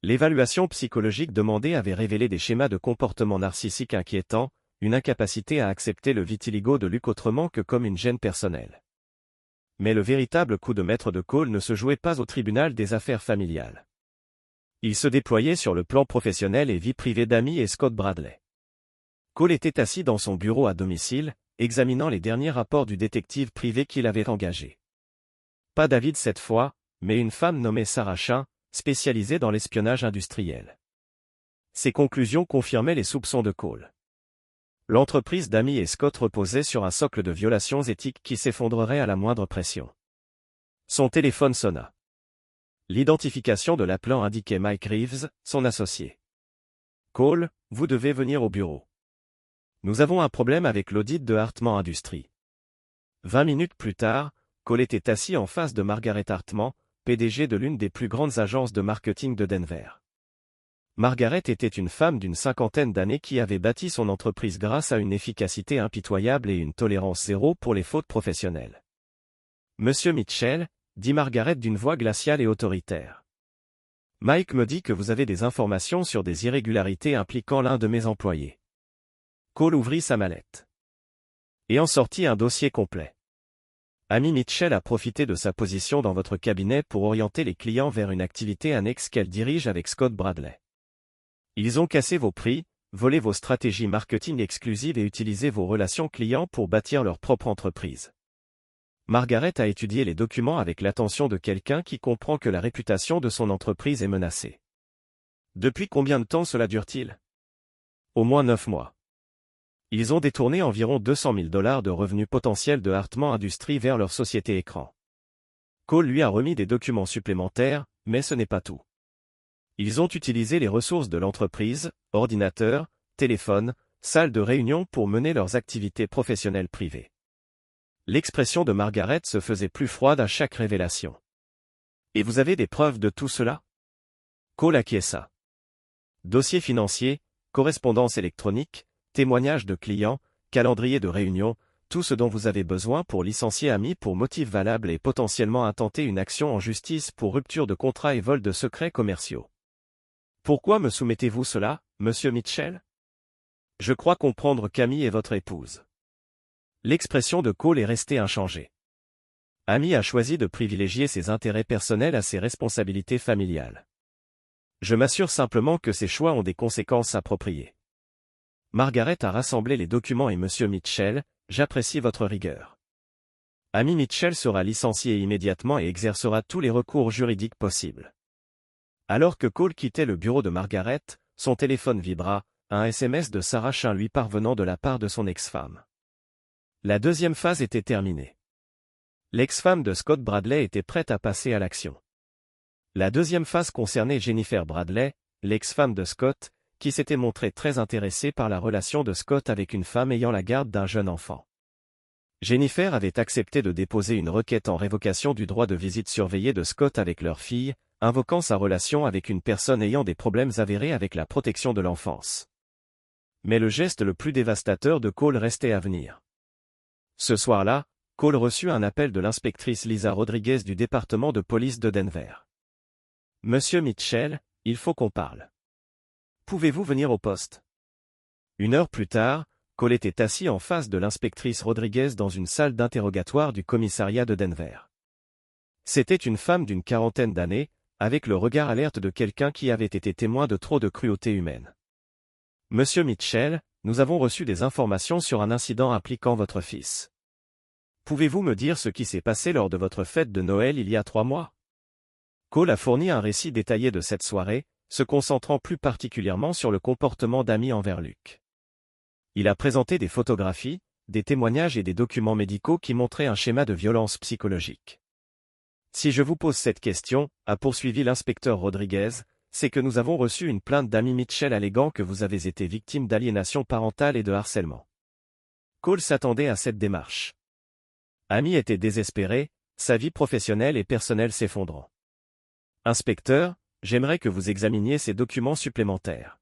L'évaluation psychologique demandée avait révélé des schémas de comportement narcissique inquiétants, une incapacité à accepter le vitiligo de Luke autrement que comme une gêne personnelle. Mais le véritable coup de maître de Cole ne se jouait pas au tribunal des affaires familiales. Il se déployait sur le plan professionnel et vie privée d'Amy et Scott Bradley. Cole était assis dans son bureau à domicile, examinant les derniers rapports du détective privé qu'il avait engagé. Pas David cette fois, mais une femme nommée Sarah Chin, spécialisée dans l'espionnage industriel. Ses conclusions confirmaient les soupçons de Cole. L'entreprise d'Amy et Scott reposait sur un socle de violations éthiques qui s'effondrerait à la moindre pression. Son téléphone sonna. L'identification de l'appelant indiquait Mike Reeves, son associé. « Cole, vous devez venir au bureau. Nous avons un problème avec l'audit de Hartman Industries. » 20 minutes plus tard, Cole était assis en face de Margaret Hartman, PDG de l'une des plus grandes agences de marketing de Denver. Margaret était une femme d'une 50aine d'années qui avait bâti son entreprise grâce à une efficacité impitoyable et une tolérance zéro pour les fautes professionnelles. « Monsieur Mitchell », dit Margaret d'une voix glaciale et autoritaire. « Mike me dit que vous avez des informations sur des irrégularités impliquant l'un de mes employés. » Cole ouvrit sa mallette. Et en sortit un dossier complet. Amy Mitchell a profité de sa position dans votre cabinet pour orienter les clients vers une activité annexe qu'elle dirige avec Scott Bradley. Ils ont cassé vos prix, volé vos stratégies marketing exclusives et utilisé vos relations clients pour bâtir leur propre entreprise. Margaret a étudié les documents avec l'attention de quelqu'un qui comprend que la réputation de son entreprise est menacée. Depuis combien de temps cela dure-t-il? Au moins 9 mois. Ils ont détourné environ $200 000 de revenus potentiels de Hartman Industries vers leur société écran. Cole lui a remis des documents supplémentaires, mais ce n'est pas tout. Ils ont utilisé les ressources de l'entreprise, ordinateurs, téléphones, salles de réunion pour mener leurs activités professionnelles privées. L'expression de Margaret se faisait plus froide à chaque révélation. Et vous avez des preuves de tout cela? Cole acquiesça. Dossiers financiers, correspondance électronique, témoignages de clients, calendrier de réunion, tout ce dont vous avez besoin pour licencier Amy pour motif valable et potentiellement intenter une action en justice pour rupture de contrat et vol de secrets commerciaux. Pourquoi me soumettez-vous cela, monsieur Mitchell? Je crois comprendre qu'Amy est votre épouse. L'expression de Cole est restée inchangée. Amy a choisi de privilégier ses intérêts personnels à ses responsabilités familiales. Je m'assure simplement que ces choix ont des conséquences appropriées. Margaret a rassemblé les documents et monsieur Mitchell, j'apprécie votre rigueur. Amy Mitchell sera licenciée immédiatement et exercera tous les recours juridiques possibles. Alors que Cole quittait le bureau de Margaret, son téléphone vibra, un SMS de Sarah Chin lui parvenant de la part de son ex-femme. La deuxième phase était terminée. L'ex-femme de Scott Bradley était prête à passer à l'action. La deuxième phase concernait Jennifer Bradley, l'ex-femme de Scott, qui s'était montrée très intéressée par la relation de Scott avec une femme ayant la garde d'un jeune enfant. Jennifer avait accepté de déposer une requête en révocation du droit de visite surveillée de Scott avec leur fille, invoquant sa relation avec une personne ayant des problèmes avérés avec la protection de l'enfance. Mais le geste le plus dévastateur de Cole restait à venir. Ce soir-là, Cole reçut un appel de l'inspectrice Lisa Rodriguez du département de police de Denver. « Monsieur Mitchell, il faut qu'on parle. Pouvez-vous venir au poste ?» Une heure plus tard, Cole était assis en face de l'inspectrice Rodriguez dans une salle d'interrogatoire du commissariat de Denver. C'était une femme d'une quarantaine d'années, avec le regard alerte de quelqu'un qui avait été témoin de trop de cruauté humaine. « Monsieur Mitchell, nous avons reçu des informations sur un incident impliquant votre fils. Pouvez-vous me dire ce qui s'est passé lors de votre fête de Noël il y a 3 mois ?» Cole a fourni un récit détaillé de cette soirée, se concentrant plus particulièrement sur le comportement d'Amy envers Luke. Il a présenté des photographies, des témoignages et des documents médicaux qui montraient un schéma de violence psychologique. « Si je vous pose cette question, a poursuivi l'inspecteur Rodriguez, c'est que nous avons reçu une plainte d'Amy Mitchell alléguant que vous avez été victime d'aliénation parentale et de harcèlement. » Cole s'attendait à cette démarche. Amy était désespérée, sa vie professionnelle et personnelle s'effondrant. « Inspecteur, j'aimerais que vous examiniez ces documents supplémentaires. »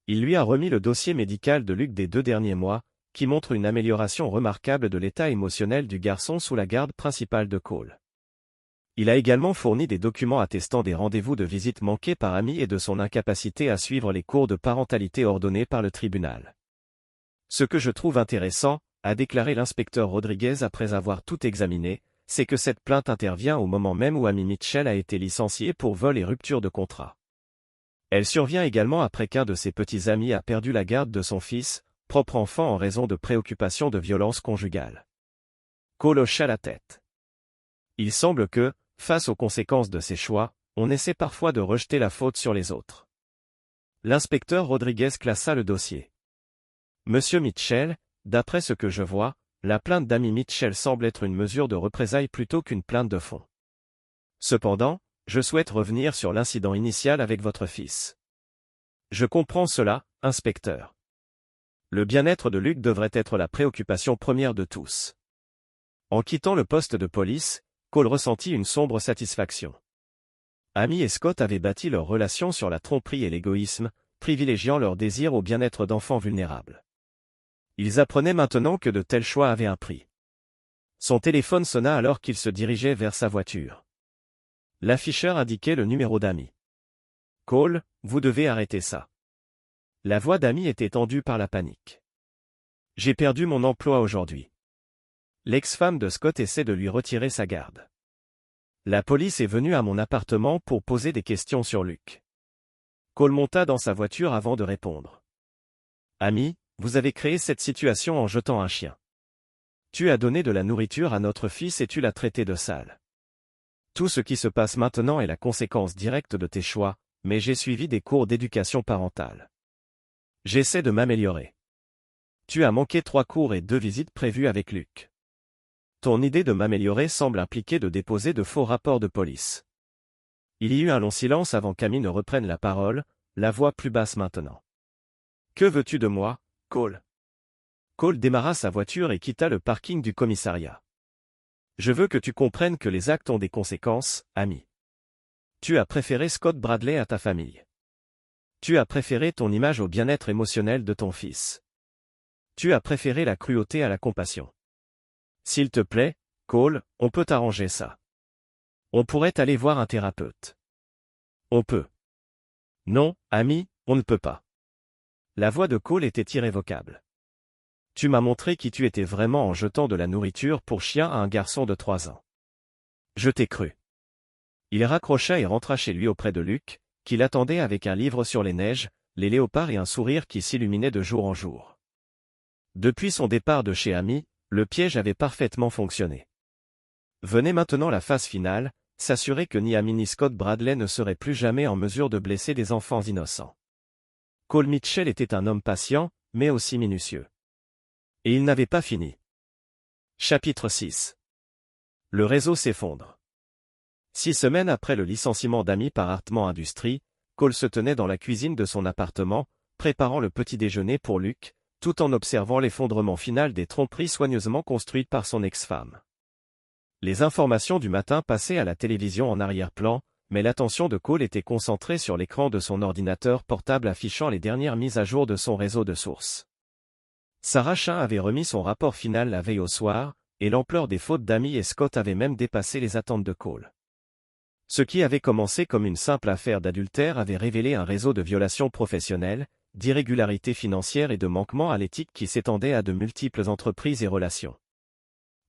Il lui a remis le dossier médical de Luke des 2 derniers mois, qui montre une amélioration remarquable de l'état émotionnel du garçon sous la garde principale de Cole. Il a également fourni des documents attestant des rendez-vous de visite manqués par Amy et de son incapacité à suivre les cours de parentalité ordonnés par le tribunal. « Ce que je trouve intéressant, a déclaré l'inspecteur Rodriguez après avoir tout examiné, c'est que cette plainte intervient au moment même où Amy Mitchell a été licenciée pour vol et rupture de contrat. Elle survient également après qu'un de ses petits amis a perdu la garde de son fils, propre enfant en raison de préoccupations de violence conjugale. » Cole hocha la tête. Il semble que, face aux conséquences de ses choix, on essaie parfois de rejeter la faute sur les autres. L'inspecteur Rodriguez classa le dossier. « Monsieur Mitchell, d'après ce que je vois, la plainte d'Amy Mitchell semble être une mesure de représailles plutôt qu'une plainte de fond. Cependant, je souhaite revenir sur l'incident initial avec votre fils. Je comprends cela, inspecteur. Le bien-être de Luke devrait être la préoccupation première de tous. » En quittant le poste de police, Cole ressentit une sombre satisfaction. Amy et Scott avaient bâti leur relation sur la tromperie et l'égoïsme, privilégiant leur désir au bien-être d'enfants vulnérables. Ils apprenaient maintenant que de tels choix avaient un prix. Son téléphone sonna alors qu'il se dirigeait vers sa voiture. L'afficheur indiquait le numéro d'Amy. « Cole, vous devez arrêter ça. » La voix d'Amy était tendue par la panique. « J'ai perdu mon emploi aujourd'hui. » L'ex-femme de Scott essaie de lui retirer sa garde. « La police est venue à mon appartement pour poser des questions sur Luke. » Cole monta dans sa voiture avant de répondre. « Amy, vous avez créé cette situation en jetant un chien. Tu as donné de la nourriture à notre fils et tu l'as traité de sale. Tout ce qui se passe maintenant est la conséquence directe de tes choix, mais j'ai suivi des cours d'éducation parentale. J'essaie de m'améliorer. Tu as manqué 3 cours et 2 visites prévues avec Luke. Ton idée de m'améliorer semble impliquer de déposer de faux rapports de police. » Il y eut un long silence avant qu'Amy ne reprenne la parole, la voix plus basse maintenant. « Que veux-tu de moi, Cole ?» Cole démarra sa voiture et quitta le parking du commissariat. « Je veux que tu comprennes que les actes ont des conséquences, Amy. Tu as préféré Scott Bradley à ta famille. Tu as préféré ton image au bien-être émotionnel de ton fils. Tu as préféré la cruauté à la compassion. S'il te plaît, Cole, on peut arranger ça. On pourrait aller voir un thérapeute. On peut. Non, Amy, on ne peut pas. » La voix de Cole était irrévocable. « Tu m'as montré qui tu étais vraiment en jetant de la nourriture pour chien à un garçon de 3 ans. Je t'ai cru. » Il raccrocha et rentra chez lui auprès de Luke, qui l'attendait avec un livre sur les neiges, les léopards et un sourire qui s'illuminait de jour en jour. Depuis son départ de chez Amy, le piège avait parfaitement fonctionné. Venait maintenant la phase finale, s'assurer que ni Amy ni Scott Bradley ne seraient plus jamais en mesure de blesser des enfants innocents. Cole Mitchell était un homme patient, mais aussi minutieux. Et il n'avait pas fini. Chapitre 6. Le réseau s'effondre. 6 semaines après le licenciement d'Amy par Hartman Industries, Cole se tenait dans la cuisine de son appartement, préparant le petit déjeuner pour Luke, tout en observant l'effondrement final des tromperies soigneusement construites par son ex-femme. Les informations du matin passaient à la télévision en arrière-plan, mais l'attention de Cole était concentrée sur l'écran de son ordinateur portable affichant les dernières mises à jour de son réseau de sources. Sarah Chain avait remis son rapport final la veille au soir, et l'ampleur des fautes d'Amy et Scott avait même dépassé les attentes de Cole. Ce qui avait commencé comme une simple affaire d'adultère avait révélé un réseau de violations professionnelles, d'irrégularités financières et de manquements à l'éthique qui s'étendait à de multiples entreprises et relations.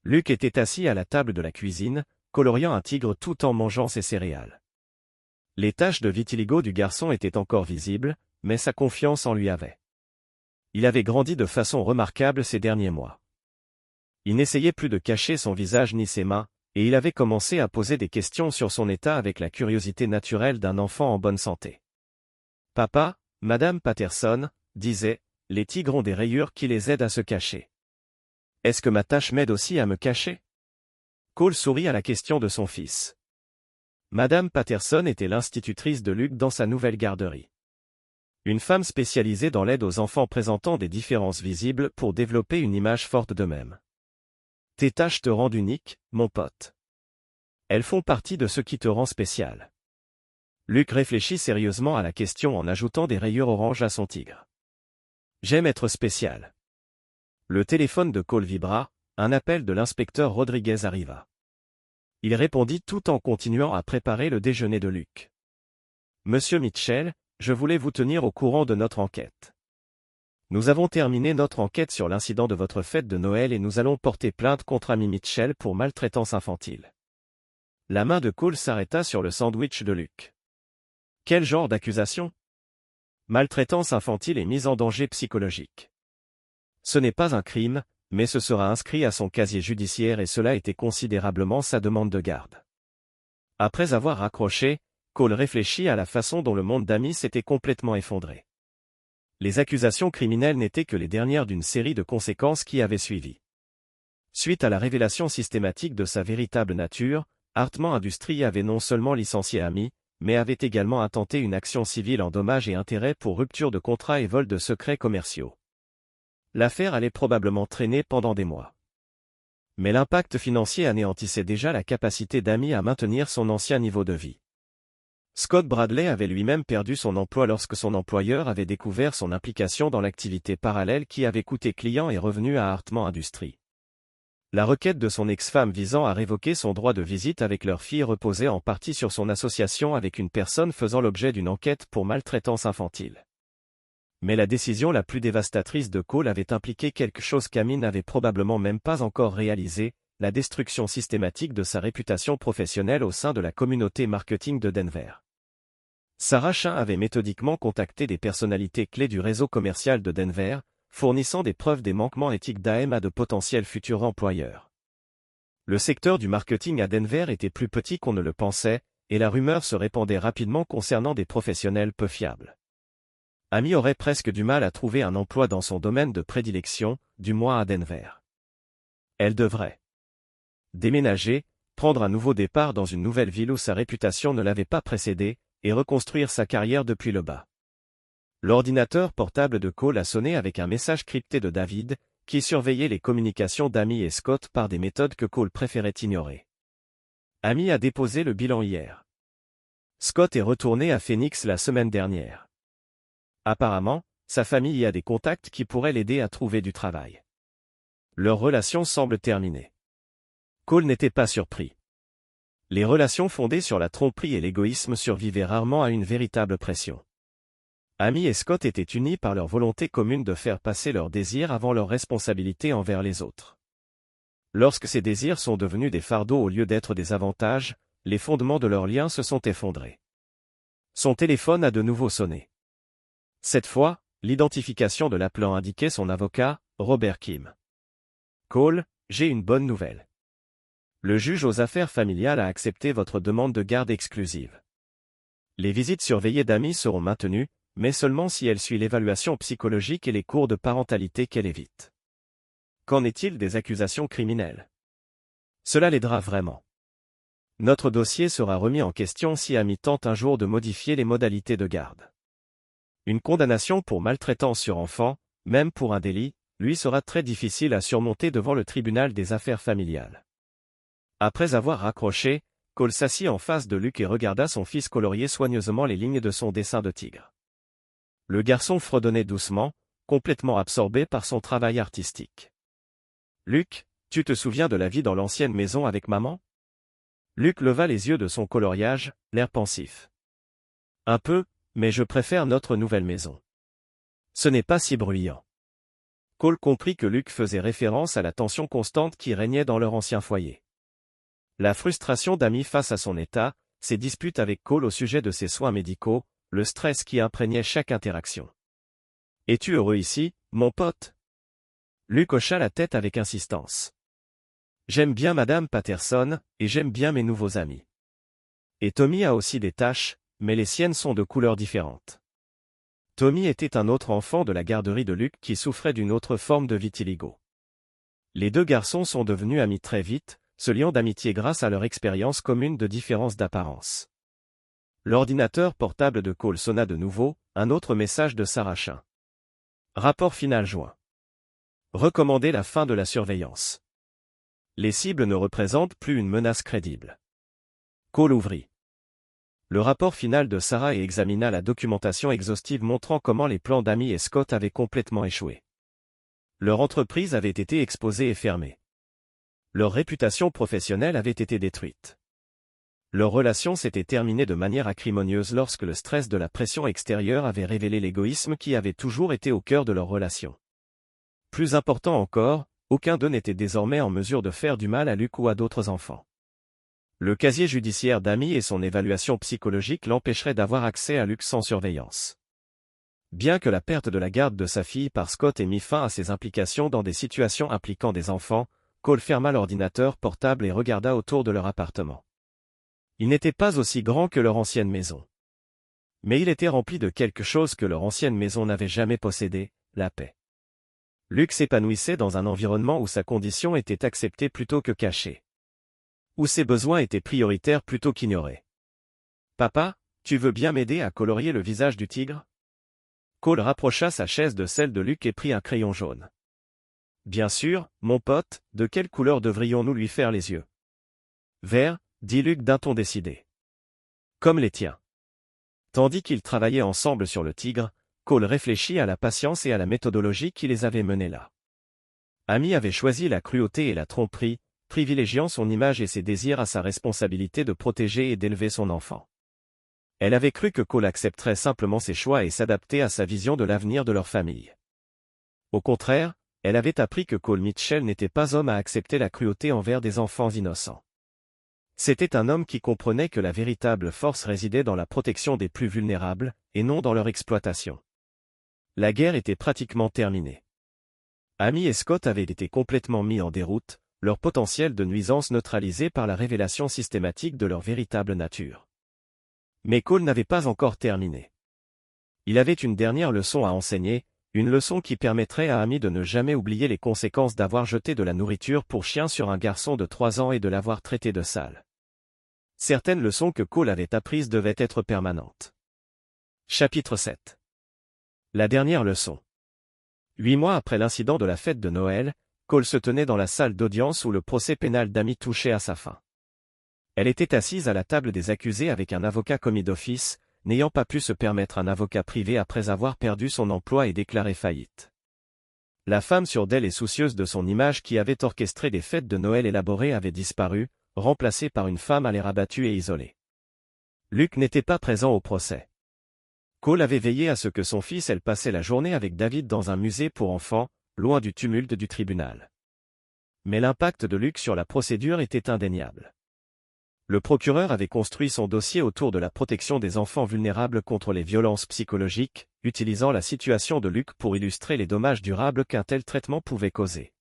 Luke était assis à la table de la cuisine, coloriant un tigre tout en mangeant ses céréales. Les taches de vitiligo du garçon étaient encore visibles, mais sa confiance en lui avait. Il avait grandi de façon remarquable ces derniers mois. Il n'essayait plus de cacher son visage ni ses mains, et il avait commencé à poser des questions sur son état avec la curiosité naturelle d'un enfant en bonne santé. « Papa, Madame Patterson, disait, les tigres ont des rayures qui les aident à se cacher. Est-ce que ma tache m'aide aussi à me cacher ?» Cole sourit à la question de son fils. Madame Patterson était l'institutrice de Luke dans sa nouvelle garderie. Une femme spécialisée dans l'aide aux enfants présentant des différences visibles pour développer une image forte d'eux-mêmes. Tes taches te rendent unique, mon pote. Elles font partie de ce qui te rend spécial. Luke réfléchit sérieusement à la question en ajoutant des rayures oranges à son tigre. J'aime être spécial. Le téléphone de Cole vibra, un appel de l'inspecteur Rodriguez arriva. Il répondit tout en continuant à préparer le déjeuner de Luke. Monsieur Mitchell, je voulais vous tenir au courant de notre enquête. Nous avons terminé notre enquête sur l'incident de votre fête de Noël et nous allons porter plainte contre Amy Mitchell pour maltraitance infantile. La main de Cole s'arrêta sur le sandwich de Luke. Quel genre d'accusation ? Maltraitance infantile et mise en danger psychologique. Ce n'est pas un crime, mais ce sera inscrit à son casier judiciaire et cela était considérablement sa demande de garde. Après avoir raccroché, Cole réfléchit à la façon dont le monde d'Amy s'était complètement effondré. Les accusations criminelles n'étaient que les dernières d'une série de conséquences qui avaient suivi. Suite à la révélation systématique de sa véritable nature, Hartman Industries avait non seulement licencié Amy, mais avait également intenté une action civile en dommages et intérêts pour rupture de contrat et vol de secrets commerciaux. L'affaire allait probablement traîner pendant des mois. Mais l'impact financier anéantissait déjà la capacité d'Amy à maintenir son ancien niveau de vie. Scott Bradley avait lui-même perdu son emploi lorsque son employeur avait découvert son implication dans l'activité parallèle qui avait coûté clients et revenus à Hartman Industries. La requête de son ex-femme visant à révoquer son droit de visite avec leur fille reposait en partie sur son association avec une personne faisant l'objet d'une enquête pour maltraitance infantile. Mais la décision la plus dévastatrice de Cole avait impliqué quelque chose qu'Amy n'avait probablement même pas encore réalisé, la destruction systématique de sa réputation professionnelle au sein de la communauté marketing de Denver. Sarah Chain avait méthodiquement contacté des personnalités clés du réseau commercial de Denver, fournissant des preuves des manquements éthiques d'AM à de potentiels futurs employeurs. Le secteur du marketing à Denver était plus petit qu'on ne le pensait, et la rumeur se répandait rapidement concernant des professionnels peu fiables. Amy aurait presque du mal à trouver un emploi dans son domaine de prédilection, du moins à Denver. Elle devrait déménager, prendre un nouveau départ dans une nouvelle ville où sa réputation ne l'avait pas précédée, et reconstruire sa carrière depuis le bas. L'ordinateur portable de Cole a sonné avec un message crypté de David, qui surveillait les communications d'Amy et Scott par des méthodes que Cole préférait ignorer. Amy a déposé le bilan hier. Scott est retourné à Phoenix la semaine dernière. Apparemment, sa famille y a des contacts qui pourraient l'aider à trouver du travail. Leur relation semble terminée. Cole n'était pas surpris. Les relations fondées sur la tromperie et l'égoïsme survivaient rarement à une véritable pression. Amy et Scott étaient unis par leur volonté commune de faire passer leurs désirs avant leurs responsabilités envers les autres. Lorsque ces désirs sont devenus des fardeaux au lieu d'être des avantages, les fondements de leur lien se sont effondrés. Son téléphone a de nouveau sonné. Cette fois, l'identification de l'appelant indiquait son avocat, Robert Kim. Cole, j'ai une bonne nouvelle. Le juge aux affaires familiales a accepté votre demande de garde exclusive. Les visites surveillées d'Amy seront maintenues, mais seulement si elle suit l'évaluation psychologique et les cours de parentalité qu'elle évite. Qu'en est-il des accusations criminelles? Cela l'aidera vraiment. Notre dossier sera remis en question si Amy tente un jour de modifier les modalités de garde. Une condamnation pour maltraitance sur enfant, même pour un délit, lui sera très difficile à surmonter devant le tribunal des affaires familiales. Après avoir raccroché, Cole s'assit en face de Luke et regarda son fils colorier soigneusement les lignes de son dessin de tigre. Le garçon fredonnait doucement, complètement absorbé par son travail artistique. « Luke, tu te souviens de la vie dans l'ancienne maison avec maman ?» Luke leva les yeux de son coloriage, l'air pensif. « Un peu, mais je préfère notre nouvelle maison. Ce n'est pas si bruyant. » Cole comprit que Luke faisait référence à la tension constante qui régnait dans leur ancien foyer. La frustration d'Amy face à son état, ses disputes avec Cole au sujet de ses soins médicaux, le stress qui imprégnait chaque interaction. « Es-tu heureux ici, mon pote ?» Luke hocha la tête avec insistance. « J'aime bien Madame Patterson, et j'aime bien mes nouveaux amis. Et Tommy a aussi des tâches, mais les siennes sont de couleurs différentes. » Tommy était un autre enfant de la garderie de Luke qui souffrait d'une autre forme de vitiligo. Les deux garçons sont devenus amis très vite, se liant d'amitié grâce à leur expérience commune de différence d'apparence. L'ordinateur portable de Cole sonna de nouveau, un autre message de Sarah Chin. Rapport final joint. Recommander la fin de la surveillance. Les cibles ne représentent plus une menace crédible. Cole ouvrit le rapport final de Sarah et examina la documentation exhaustive montrant comment les plans d'Amy et Scott avaient complètement échoué. Leur entreprise avait été exposée et fermée. Leur réputation professionnelle avait été détruite. Leur relation s'était terminée de manière acrimonieuse lorsque le stress de la pression extérieure avait révélé l'égoïsme qui avait toujours été au cœur de leur relation. Plus important encore, aucun d'eux n'était désormais en mesure de faire du mal à Luke ou à d'autres enfants. Le casier judiciaire d'Amy et son évaluation psychologique l'empêcheraient d'avoir accès à Luke sans surveillance. Bien que la perte de la garde de sa fille par Scott ait mis fin à ses implications dans des situations impliquant des enfants, Cole ferma l'ordinateur portable et regarda autour de leur appartement. Il n'était pas aussi grand que leur ancienne maison. Mais il était rempli de quelque chose que leur ancienne maison n'avait jamais possédé, la paix. Luke s'épanouissait dans un environnement où sa condition était acceptée plutôt que cachée. Où ses besoins étaient prioritaires plutôt qu'ignorés. « Papa, tu veux bien m'aider à colorier le visage du tigre ?» Cole rapprocha sa chaise de celle de Luke et prit un crayon jaune. « Bien sûr, mon pote, de quelle couleur devrions-nous lui faire les yeux ?»« Vert, » dit Luke d'un ton décidé. « Comme les tiens. » Tandis qu'ils travaillaient ensemble sur le tigre, Cole réfléchit à la patience et à la méthodologie qui les avait menés là. Amy avait choisi la cruauté et la tromperie, privilégiant son image et ses désirs à sa responsabilité de protéger et d'élever son enfant. Elle avait cru que Cole accepterait simplement ses choix et s'adapter à sa vision de l'avenir de leur famille. Au contraire, elle avait appris que Cole Mitchell n'était pas homme à accepter la cruauté envers des enfants innocents. C'était un homme qui comprenait que la véritable force résidait dans la protection des plus vulnérables, et non dans leur exploitation. La guerre était pratiquement terminée. Amy et Scott avaient été complètement mis en déroute, leur potentiel de nuisance neutralisé par la révélation systématique de leur véritable nature. Mais Cole n'avait pas encore terminé. Il avait une dernière leçon à enseigner, une leçon qui permettrait à Amy de ne jamais oublier les conséquences d'avoir jeté de la nourriture pour chien sur un garçon de 3 ans et de l'avoir traité de sale. Certaines leçons que Cole avait apprises devaient être permanentes. Chapitre 7. La dernière leçon. 8 mois après l'incident de la fête de Noël, Cole se tenait dans la salle d'audience où le procès pénal d'Amy touchait à sa fin. Elle était assise à la table des accusés avec un avocat commis d'office, n'ayant pas pu se permettre un avocat privé après avoir perdu son emploi et déclaré faillite. La femme sûre d'elle et soucieuse de son image qui avait orchestré des fêtes de Noël élaborées avait disparu, remplacée par une femme à l'air abattue et isolée. Luke n'était pas présent au procès. Cole avait veillé à ce que son fils elle passait la journée avec David dans un musée pour enfants, loin du tumulte du tribunal. Mais l'impact de Luke sur la procédure était indéniable. Le procureur avait construit son dossier autour de la protection des enfants vulnérables contre les violences psychologiques, utilisant la situation de Luke pour illustrer les dommages durables qu'un tel traitement pouvait causer.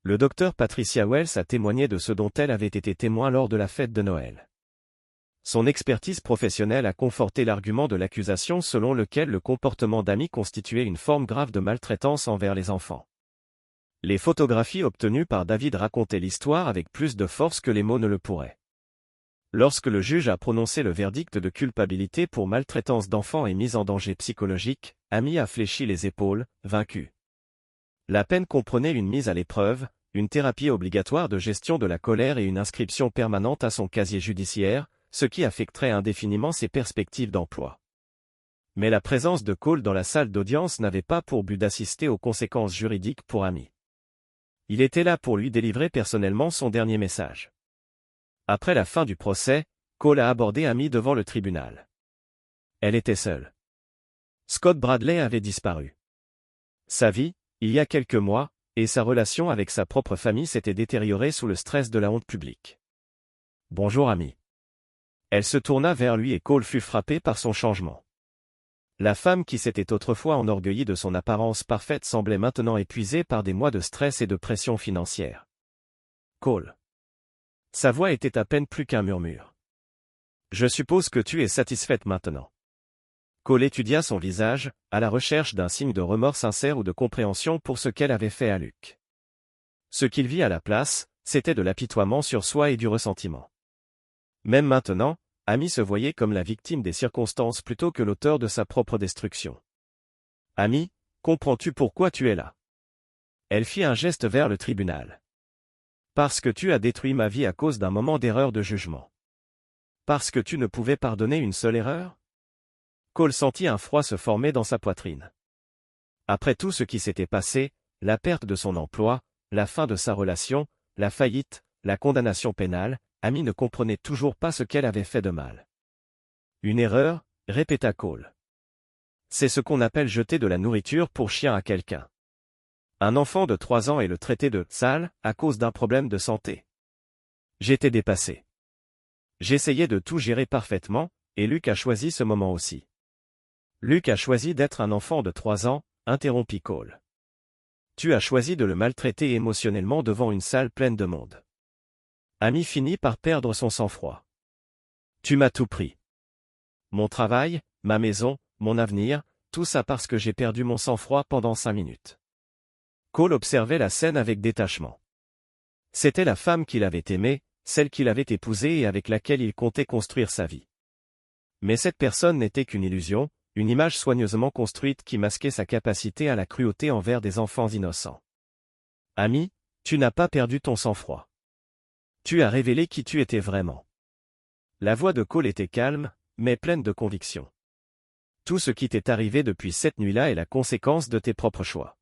Le docteur Patricia Wells a témoigné de ce dont elle avait été témoin lors de la fête de Noël. Son expertise professionnelle a conforté l'argument de l'accusation selon lequel le comportement d'Amy constituait une forme grave de maltraitance envers les enfants. Les photographies obtenues par David racontaient l'histoire avec plus de force que les mots ne le pourraient. Lorsque le juge a prononcé le verdict de culpabilité pour maltraitance d'enfants et mise en danger psychologique, Amy a fléchi les épaules, vaincue. La peine comprenait une mise à l'épreuve, une thérapie obligatoire de gestion de la colère et une inscription permanente à son casier judiciaire, ce qui affecterait indéfiniment ses perspectives d'emploi. Mais la présence de Cole dans la salle d'audience n'avait pas pour but d'assister aux conséquences juridiques pour Amy. Il était là pour lui délivrer personnellement son dernier message. Après la fin du procès, Cole a abordé Amy devant le tribunal. Elle était seule. Scott Bradley avait disparu. Sa vie, il y a quelques mois, et sa relation avec sa propre famille s'était détériorée sous le stress de la honte publique. « Bonjour Amy. » Elle se tourna vers lui et Cole fut frappé par son changement. La femme qui s'était autrefois enorgueillie de son apparence parfaite semblait maintenant épuisée par des mois de stress et de pression financière. Cole. Sa voix était à peine plus qu'un murmure. Je suppose que tu es satisfaite maintenant. Cole étudia son visage, à la recherche d'un signe de remords sincère ou de compréhension pour ce qu'elle avait fait à Luc. Ce qu'il vit à la place, c'était de l'apitoiement sur soi et du ressentiment. Même maintenant, Amy se voyait comme la victime des circonstances plutôt que l'auteur de sa propre destruction. « Amy, comprends-tu pourquoi tu es là ?» Elle fit un geste vers le tribunal. « Parce que tu as détruit ma vie à cause d'un moment d'erreur de jugement. Parce que tu ne pouvais pardonner une seule erreur ?» Cole sentit un froid se former dans sa poitrine. Après tout ce qui s'était passé, la perte de son emploi, la fin de sa relation, la faillite, la condamnation pénale, Amy ne comprenait toujours pas ce qu'elle avait fait de mal. Une erreur, répéta Cole. C'est ce qu'on appelle jeter de la nourriture pour chien à quelqu'un. Un enfant de 3 ans et le traiter de « sale » à cause d'un problème de santé. J'étais dépassé. J'essayais de tout gérer parfaitement, et Luc a choisi ce moment aussi. Luc a choisi d'être un enfant de 3 ans, interrompit Cole. Tu as choisi de le maltraiter émotionnellement devant une salle pleine de monde. Amy finit par perdre son sang-froid. Tu m'as tout pris. Mon travail, ma maison, mon avenir, tout ça parce que j'ai perdu mon sang-froid pendant 5 minutes. Cole observait la scène avec détachement. C'était la femme qu'il avait aimée, celle qu'il avait épousée et avec laquelle il comptait construire sa vie. Mais cette personne n'était qu'une illusion, une image soigneusement construite qui masquait sa capacité à la cruauté envers des enfants innocents. Amy, tu n'as pas perdu ton sang-froid. Tu as révélé qui tu étais vraiment. La voix de Cole était calme, mais pleine de conviction. Tout ce qui t'est arrivé depuis cette nuit-là est la conséquence de tes propres choix.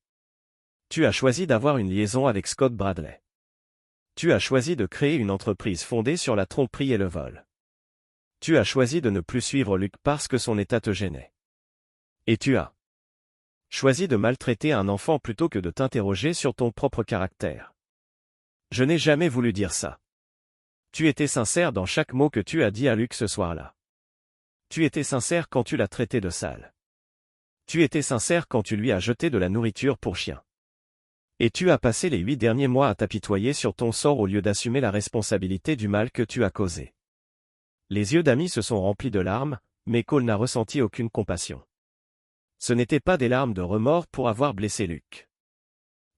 Tu as choisi d'avoir une liaison avec Scott Bradley. Tu as choisi de créer une entreprise fondée sur la tromperie et le vol. Tu as choisi de ne plus suivre Luc parce que son état te gênait. Et tu as choisi de maltraiter un enfant plutôt que de t'interroger sur ton propre caractère. Je n'ai jamais voulu dire ça. Tu étais sincère dans chaque mot que tu as dit à Luc ce soir-là. Tu étais sincère quand tu l'as traité de sale. Tu étais sincère quand tu lui as jeté de la nourriture pour chien. Et tu as passé les 8 derniers mois à t'apitoyer sur ton sort au lieu d'assumer la responsabilité du mal que tu as causé. Les yeux d'Amy se sont remplis de larmes, mais Cole n'a ressenti aucune compassion. Ce n'étaient pas des larmes de remords pour avoir blessé Luc.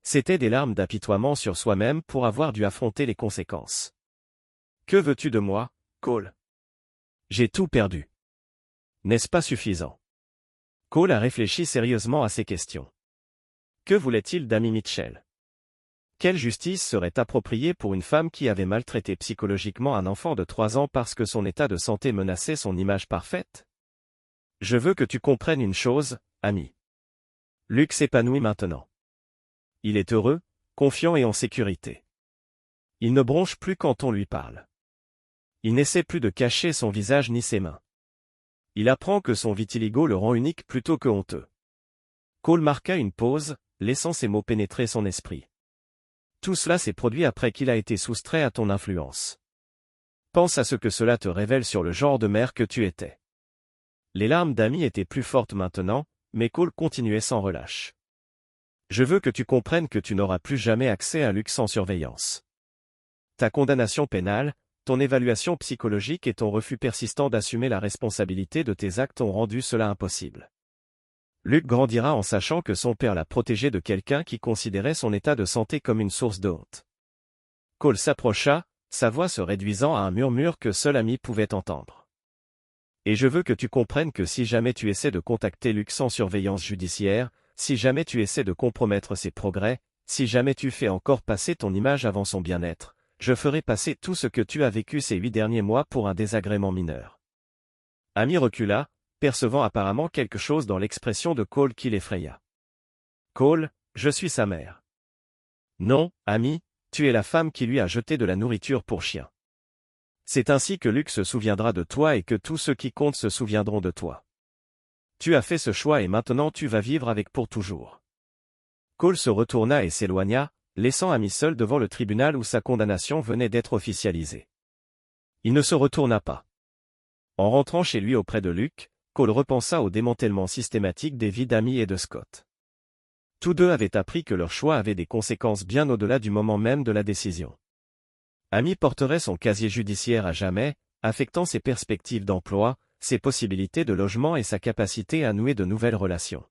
C'étaient des larmes d'apitoiement sur soi-même pour avoir dû affronter les conséquences. Que veux-tu de moi, Cole? J'ai tout perdu. N'est-ce pas suffisant? Cole a réfléchi sérieusement à ces questions. Que voulait-il d'Amy Mitchell? Quelle justice serait appropriée pour une femme qui avait maltraité psychologiquement un enfant de 3 ans parce que son état de santé menaçait son image parfaite? Je veux que tu comprennes une chose, Amy. Luc s'épanouit maintenant. Il est heureux, confiant et en sécurité. Il ne bronche plus quand on lui parle. Il n'essaie plus de cacher son visage ni ses mains. Il apprend que son vitiligo le rend unique plutôt que honteux. Cole marqua une pause, laissant ces mots pénétrer son esprit. Tout cela s'est produit après qu'il a été soustrait à ton influence. Pense à ce que cela te révèle sur le genre de mère que tu étais. Les larmes d'Amy étaient plus fortes maintenant, mais Cole continuait sans relâche. Je veux que tu comprennes que tu n'auras plus jamais accès à Luc sans surveillance. Ta condamnation pénale, ton évaluation psychologique et ton refus persistant d'assumer la responsabilité de tes actes ont rendu cela impossible. Luc grandira en sachant que son père l'a protégé de quelqu'un qui considérait son état de santé comme une source de honte. Cole s'approcha, sa voix se réduisant à un murmure que seul Amy pouvait entendre. Et je veux que tu comprennes que si jamais tu essaies de contacter Luc sans surveillance judiciaire, si jamais tu essaies de compromettre ses progrès, si jamais tu fais encore passer ton image avant son bien-être, je ferai passer tout ce que tu as vécu ces 8 derniers mois pour un désagrément mineur. Amy recula, percevant apparemment quelque chose dans l'expression de Cole qui l'effraya. Cole, je suis sa mère. Non, Amy, tu es la femme qui lui a jeté de la nourriture pour chien. C'est ainsi que Luc se souviendra de toi et que tous ceux qui comptent se souviendront de toi. Tu as fait ce choix et maintenant tu vas vivre avec pour toujours. Cole se retourna et s'éloigna, laissant Amy seul devant le tribunal où sa condamnation venait d'être officialisée. Il ne se retourna pas. En rentrant chez lui auprès de Luc, Cole repensa au démantèlement systématique des vies d'Amy et de Scott. Tous deux avaient appris que leur choix avait des conséquences bien au-delà du moment même de la décision. Amy porterait son casier judiciaire à jamais, affectant ses perspectives d'emploi, ses possibilités de logement et sa capacité à nouer de nouvelles relations.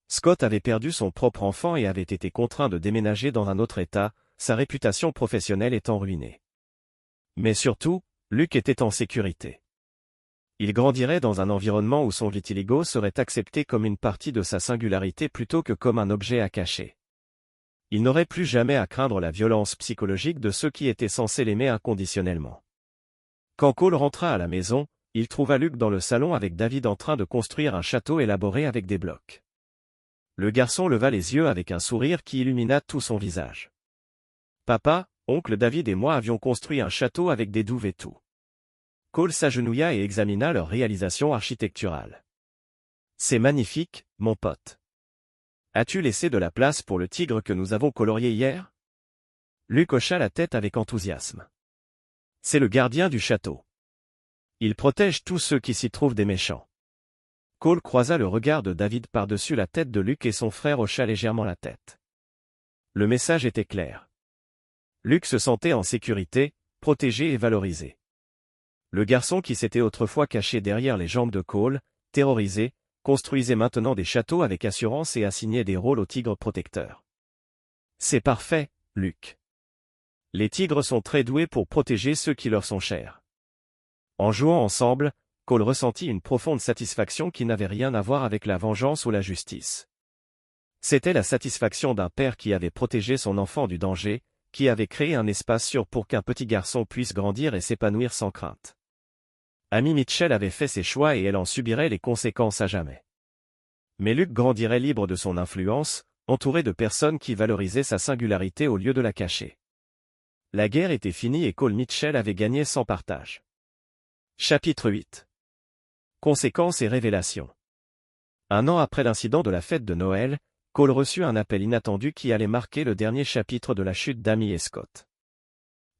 Scott avait perdu son propre enfant et avait été contraint de déménager dans un autre État, sa réputation professionnelle étant ruinée. Mais surtout, Luc était en sécurité. Il grandirait dans un environnement où son vitiligo serait accepté comme une partie de sa singularité plutôt que comme un objet à cacher. Il n'aurait plus jamais à craindre la violence psychologique de ceux qui étaient censés l'aimer inconditionnellement. Quand Cole rentra à la maison, il trouva Luc dans le salon avec David en train de construire un château élaboré avec des blocs. Le garçon leva les yeux avec un sourire qui illumina tout son visage. « Papa, oncle David et moi avions construit un château avec des douves et tout. » Cole s'agenouilla et examina leur réalisation architecturale. « C'est magnifique, mon pote. As-tu laissé de la place pour le tigre que nous avons colorié hier ?» Luc hocha la tête avec enthousiasme. « C'est le gardien du château. Il protège tous ceux qui s'y trouvent des méchants. » Cole croisa le regard de David par-dessus la tête de Luc et son frère hocha légèrement la tête. Le message était clair. Luc se sentait en sécurité, protégé et valorisé. Le garçon qui s'était autrefois caché derrière les jambes de Cole, terrorisé, construisait maintenant des châteaux avec assurance et assignait des rôles aux tigres protecteurs. C'est parfait, Luc. Les tigres sont très doués pour protéger ceux qui leur sont chers. En jouant ensemble, Cole ressentit une profonde satisfaction qui n'avait rien à voir avec la vengeance ou la justice. C'était la satisfaction d'un père qui avait protégé son enfant du danger, qui avait créé un espace sûr pour qu'un petit garçon puisse grandir et s'épanouir sans crainte. Amy Mitchell avait fait ses choix et elle en subirait les conséquences à jamais. Mais Luc grandirait libre de son influence, entouré de personnes qui valorisaient sa singularité au lieu de la cacher. La guerre était finie et Cole Mitchell avait gagné sans partage. Chapitre 8. Conséquences et révélations. Un an après l'incident de la fête de Noël, Cole reçut un appel inattendu qui allait marquer le dernier chapitre de la chute d'Amy et Scott.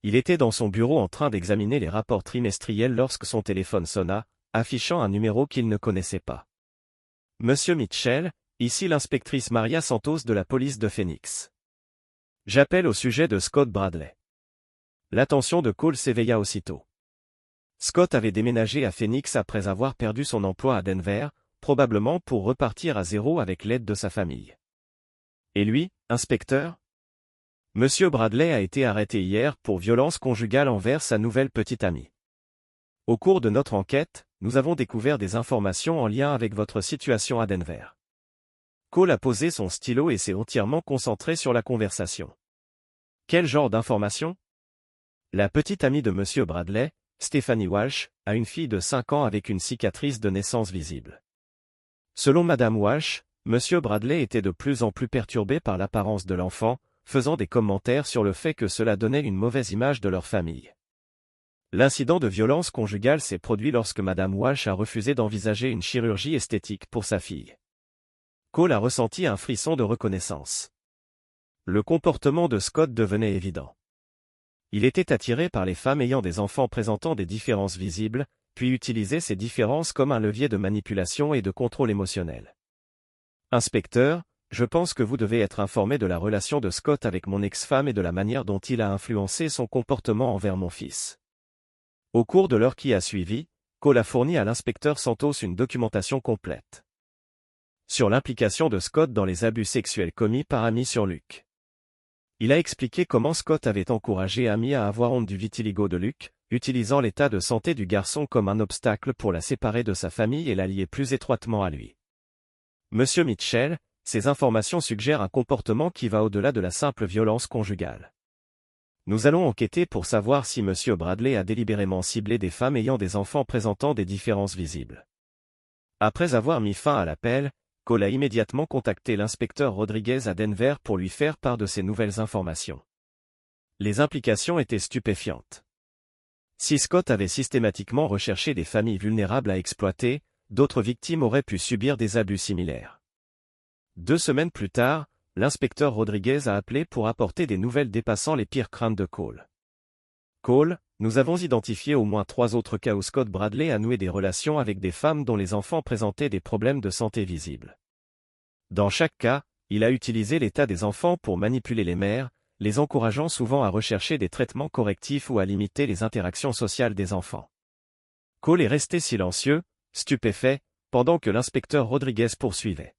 Il était dans son bureau en train d'examiner les rapports trimestriels lorsque son téléphone sonna, affichant un numéro qu'il ne connaissait pas. « Monsieur Mitchell, ici l'inspectrice Maria Santos de la police de Phoenix. J'appelle au sujet de Scott Bradley. » L'attention de Cole s'éveilla aussitôt. Scott avait déménagé à Phoenix après avoir perdu son emploi à Denver, probablement pour repartir à zéro avec l'aide de sa famille. Et lui, inspecteur ? Monsieur Bradley a été arrêté hier pour violence conjugale envers sa nouvelle petite amie. Au cours de notre enquête, nous avons découvert des informations en lien avec votre situation à Denver. Cole a posé son stylo et s'est entièrement concentré sur la conversation. Quel genre d'informations ? La petite amie de Monsieur Bradley, Stephanie Walsh, a une fille de 5 ans avec une cicatrice de naissance visible. Selon Madame Walsh, Monsieur Bradley était de plus en plus perturbé par l'apparence de l'enfant, faisant des commentaires sur le fait que cela donnait une mauvaise image de leur famille. L'incident de violence conjugale s'est produit lorsque Madame Walsh a refusé d'envisager une chirurgie esthétique pour sa fille. Cole a ressenti un frisson de reconnaissance. Le comportement de Scott devenait évident. Il était attiré par les femmes ayant des enfants présentant des différences visibles, puis utilisait ces différences comme un levier de manipulation et de contrôle émotionnel. « Inspecteur, je pense que vous devez être informé de la relation de Scott avec mon ex-femme et de la manière dont il a influencé son comportement envers mon fils. Au cours de l'heure qui a suivi, Cole a fourni à l'inspecteur Santos une documentation complète sur l'implication de Scott dans les abus sexuels commis par Amy sur Luke. Il a expliqué comment Scott avait encouragé Amy à avoir honte du vitiligo de Luke, utilisant l'état de santé du garçon comme un obstacle pour la séparer de sa famille et la lier plus étroitement à lui. Monsieur Mitchell, ces informations suggèrent un comportement qui va au-delà de la simple violence conjugale. Nous allons enquêter pour savoir si Monsieur Bradley a délibérément ciblé des femmes ayant des enfants présentant des différences visibles. Après avoir mis fin à l'appel, Cole a immédiatement contacté l'inspecteur Rodriguez à Denver pour lui faire part de ces nouvelles informations. Les implications étaient stupéfiantes. Si Scott avait systématiquement recherché des familles vulnérables à exploiter, d'autres victimes auraient pu subir des abus similaires. 2 semaines plus tard, l'inspecteur Rodriguez a appelé pour apporter des nouvelles dépassant les pires craintes de Cole. Cole, nous avons identifié au moins 3 autres cas où Scott Bradley a noué des relations avec des femmes dont les enfants présentaient des problèmes de santé visibles. Dans chaque cas, il a utilisé l'état des enfants pour manipuler les mères, les encourageant souvent à rechercher des traitements correctifs ou à limiter les interactions sociales des enfants. Cole est resté silencieux, stupéfait, pendant que l'inspecteur Rodriguez poursuivait.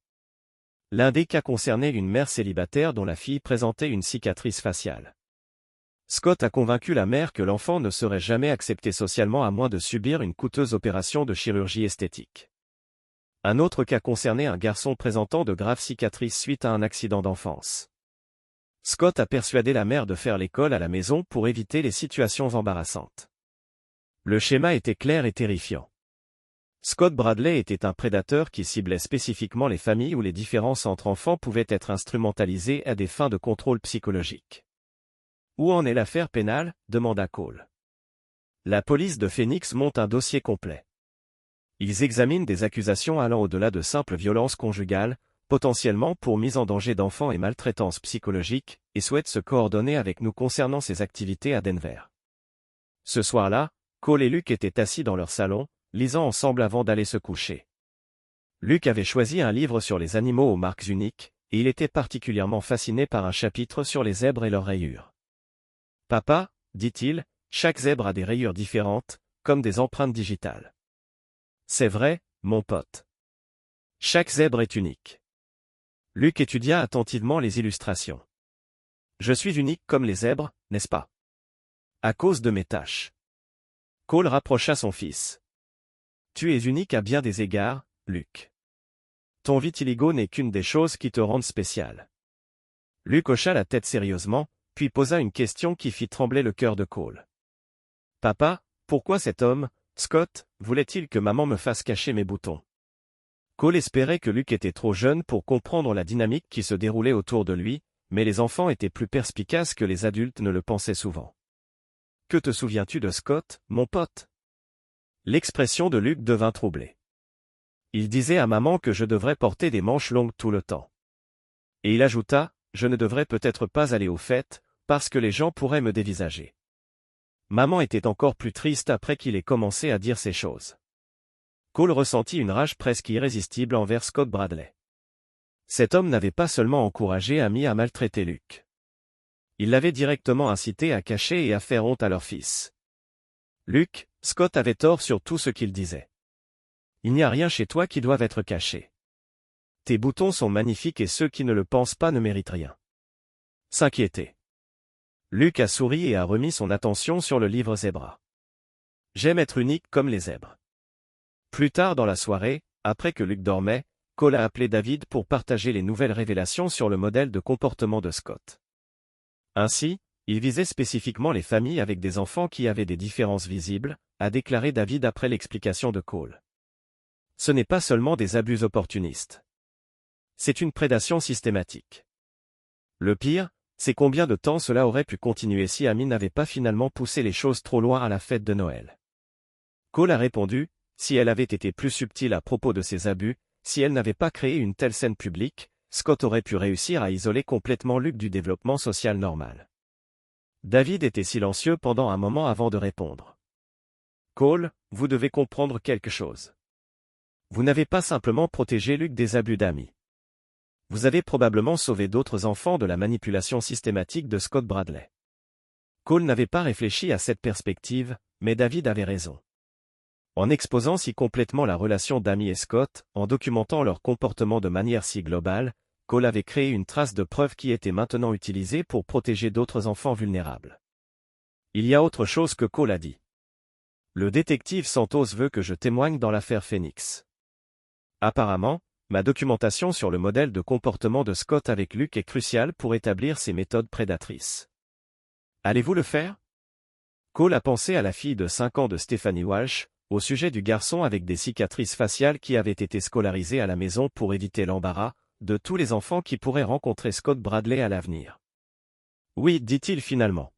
L'un des cas concernait une mère célibataire dont la fille présentait une cicatrice faciale. Scott a convaincu la mère que l'enfant ne serait jamais accepté socialement à moins de subir une coûteuse opération de chirurgie esthétique. Un autre cas concernait un garçon présentant de graves cicatrices suite à un accident d'enfance. Scott a persuadé la mère de faire l'école à la maison pour éviter les situations embarrassantes. Le schéma était clair et terrifiant. Scott Bradley était un prédateur qui ciblait spécifiquement les familles où les différences entre enfants pouvaient être instrumentalisées à des fins de contrôle psychologique. Où en est l'affaire pénale ? Demanda Cole. La police de Phoenix monte un dossier complet. Ils examinent des accusations allant au-delà de simples violences conjugales, potentiellement pour mise en danger d'enfants et maltraitance psychologique, et souhaitent se coordonner avec nous concernant ces activités à Denver. Ce soir-là, Cole et Luke étaient assis dans leur salon, lisant ensemble avant d'aller se coucher. Luke avait choisi un livre sur les animaux aux marques uniques, et il était particulièrement fasciné par un chapitre sur les zèbres et leurs rayures. « Papa, dit-il, chaque zèbre a des rayures différentes, comme des empreintes digitales. »« C'est vrai, mon pote. Chaque zèbre est unique. » Luke étudia attentivement les illustrations. « Je suis unique comme les zèbres, n'est-ce pas? À cause de mes taches. » Cole rapprocha son fils. « Tu es unique à bien des égards, Luke. Ton vitiligo n'est qu'une des choses qui te rendent spécial. » Luke hocha la tête sérieusement, puis posa une question qui fit trembler le cœur de Cole. « Papa, pourquoi cet homme, Scott, voulait-il que maman me fasse cacher mes boutons? » Cole espérait que Luke était trop jeune pour comprendre la dynamique qui se déroulait autour de lui, mais les enfants étaient plus perspicaces que les adultes ne le pensaient souvent. « Que te souviens-tu de Scott, mon pote? » L'expression de Luke devint troublée. Il disait à maman que je devrais porter des manches longues tout le temps. Et il ajouta, je ne devrais peut-être pas aller aux fêtes, parce que les gens pourraient me dévisager. Maman était encore plus triste après qu'il ait commencé à dire ces choses. Cole ressentit une rage presque irrésistible envers Scott Bradley. Cet homme n'avait pas seulement encouragé Amy à maltraiter Luke. Il l'avait directement incité à cacher et à faire honte à leur fils. Luke, Scott avait tort sur tout ce qu'il disait. Il n'y a rien chez toi qui doive être caché. Tes boutons sont magnifiques et ceux qui ne le pensent pas ne méritent rien. S'inquiéter. Luke a souri et a remis son attention sur le livre Zebra. J'aime être unique comme les zèbres. Plus tard dans la soirée, après que Luke dormait, Cole a appelé David pour partager les nouvelles révélations sur le modèle de comportement de Scott. Ainsi, il visait spécifiquement les familles avec des enfants qui avaient des différences visibles, a déclaré David après l'explication de Cole. Ce n'est pas seulement des abus opportunistes. C'est une prédation systématique. Le pire, c'est combien de temps cela aurait pu continuer si Amy n'avait pas finalement poussé les choses trop loin à la fête de Noël. Cole a répondu, si elle avait été plus subtile à propos de ses abus, si elle n'avait pas créé une telle scène publique, Scott aurait pu réussir à isoler complètement Luke du développement social normal. David était silencieux pendant un moment avant de répondre. Cole, vous devez comprendre quelque chose. Vous n'avez pas simplement protégé Luke des abus d'Amy. Vous avez probablement sauvé d'autres enfants de la manipulation systématique de Scott Bradley. Cole n'avait pas réfléchi à cette perspective, mais David avait raison. En exposant si complètement la relation d'Amy et Scott, en documentant leur comportement de manière si globale, Cole avait créé une trace de preuve qui était maintenant utilisée pour protéger d'autres enfants vulnérables. Il y a autre chose que Cole a dit. Le détective Santos veut que je témoigne dans l'affaire Phoenix. Apparemment, ma documentation sur le modèle de comportement de Scott avec Luke est cruciale pour établir ses méthodes prédatrices. Allez-vous le faire? Cole a pensé à la fille de 5 ans de Stephanie Walsh, au sujet du garçon avec des cicatrices faciales qui avait été scolarisé à la maison pour éviter l'embarras de tous les enfants qui pourraient rencontrer Scott Bradley à l'avenir. Oui, dit-il finalement.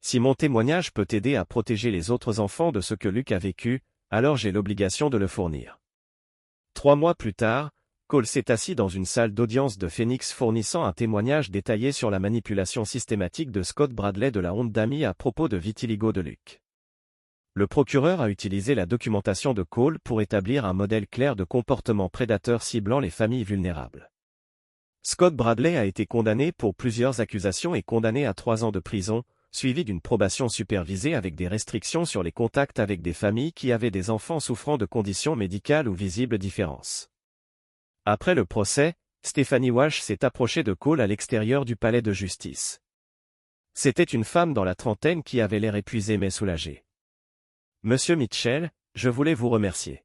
Si mon témoignage peut aider à protéger les autres enfants de ce que Luke a vécu, alors j'ai l'obligation de le fournir. 3 mois plus tard, Cole s'est assis dans une salle d'audience de Phoenix fournissant un témoignage détaillé sur la manipulation systématique de Scott Bradley de la honte d'Amy à propos de vitiligo de Luke. Le procureur a utilisé la documentation de Cole pour établir un modèle clair de comportement prédateur ciblant les familles vulnérables. Scott Bradley a été condamné pour plusieurs accusations et condamné à 3 ans de prison, suivi d'une probation supervisée avec des restrictions sur les contacts avec des familles qui avaient des enfants souffrant de conditions médicales ou visibles différences. Après le procès, Stephanie Walsh s'est approchée de Cole à l'extérieur du palais de justice. C'était une femme dans la trentaine qui avait l'air épuisée mais soulagée. Monsieur Mitchell, je voulais vous remercier.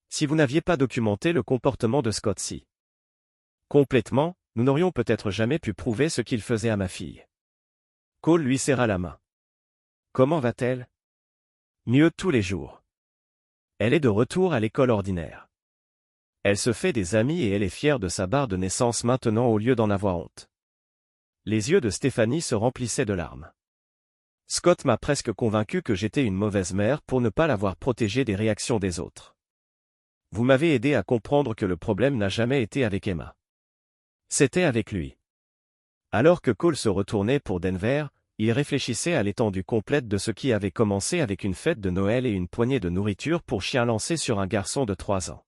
Si vous n'aviez pas documenté le comportement de Scott si complètement, nous n'aurions peut-être jamais pu prouver ce qu'il faisait à ma fille. Cole lui serra la main. Comment va-t-elle? Mieux tous les jours. Elle est de retour à l'école ordinaire. Elle se fait des amis et elle est fière de sa barre de naissance maintenant au lieu d'en avoir honte. Les yeux de Stéphanie se remplissaient de larmes. Scott m'a presque convaincu que j'étais une mauvaise mère pour ne pas l'avoir protégée des réactions des autres. Vous m'avez aidé à comprendre que le problème n'a jamais été avec Emma. C'était avec lui. Alors que Cole se retournait pour Denver, il réfléchissait à l'étendue complète de ce qui avait commencé avec une fête de Noël et une poignée de nourriture pour chien lancée sur un garçon de 3 ans.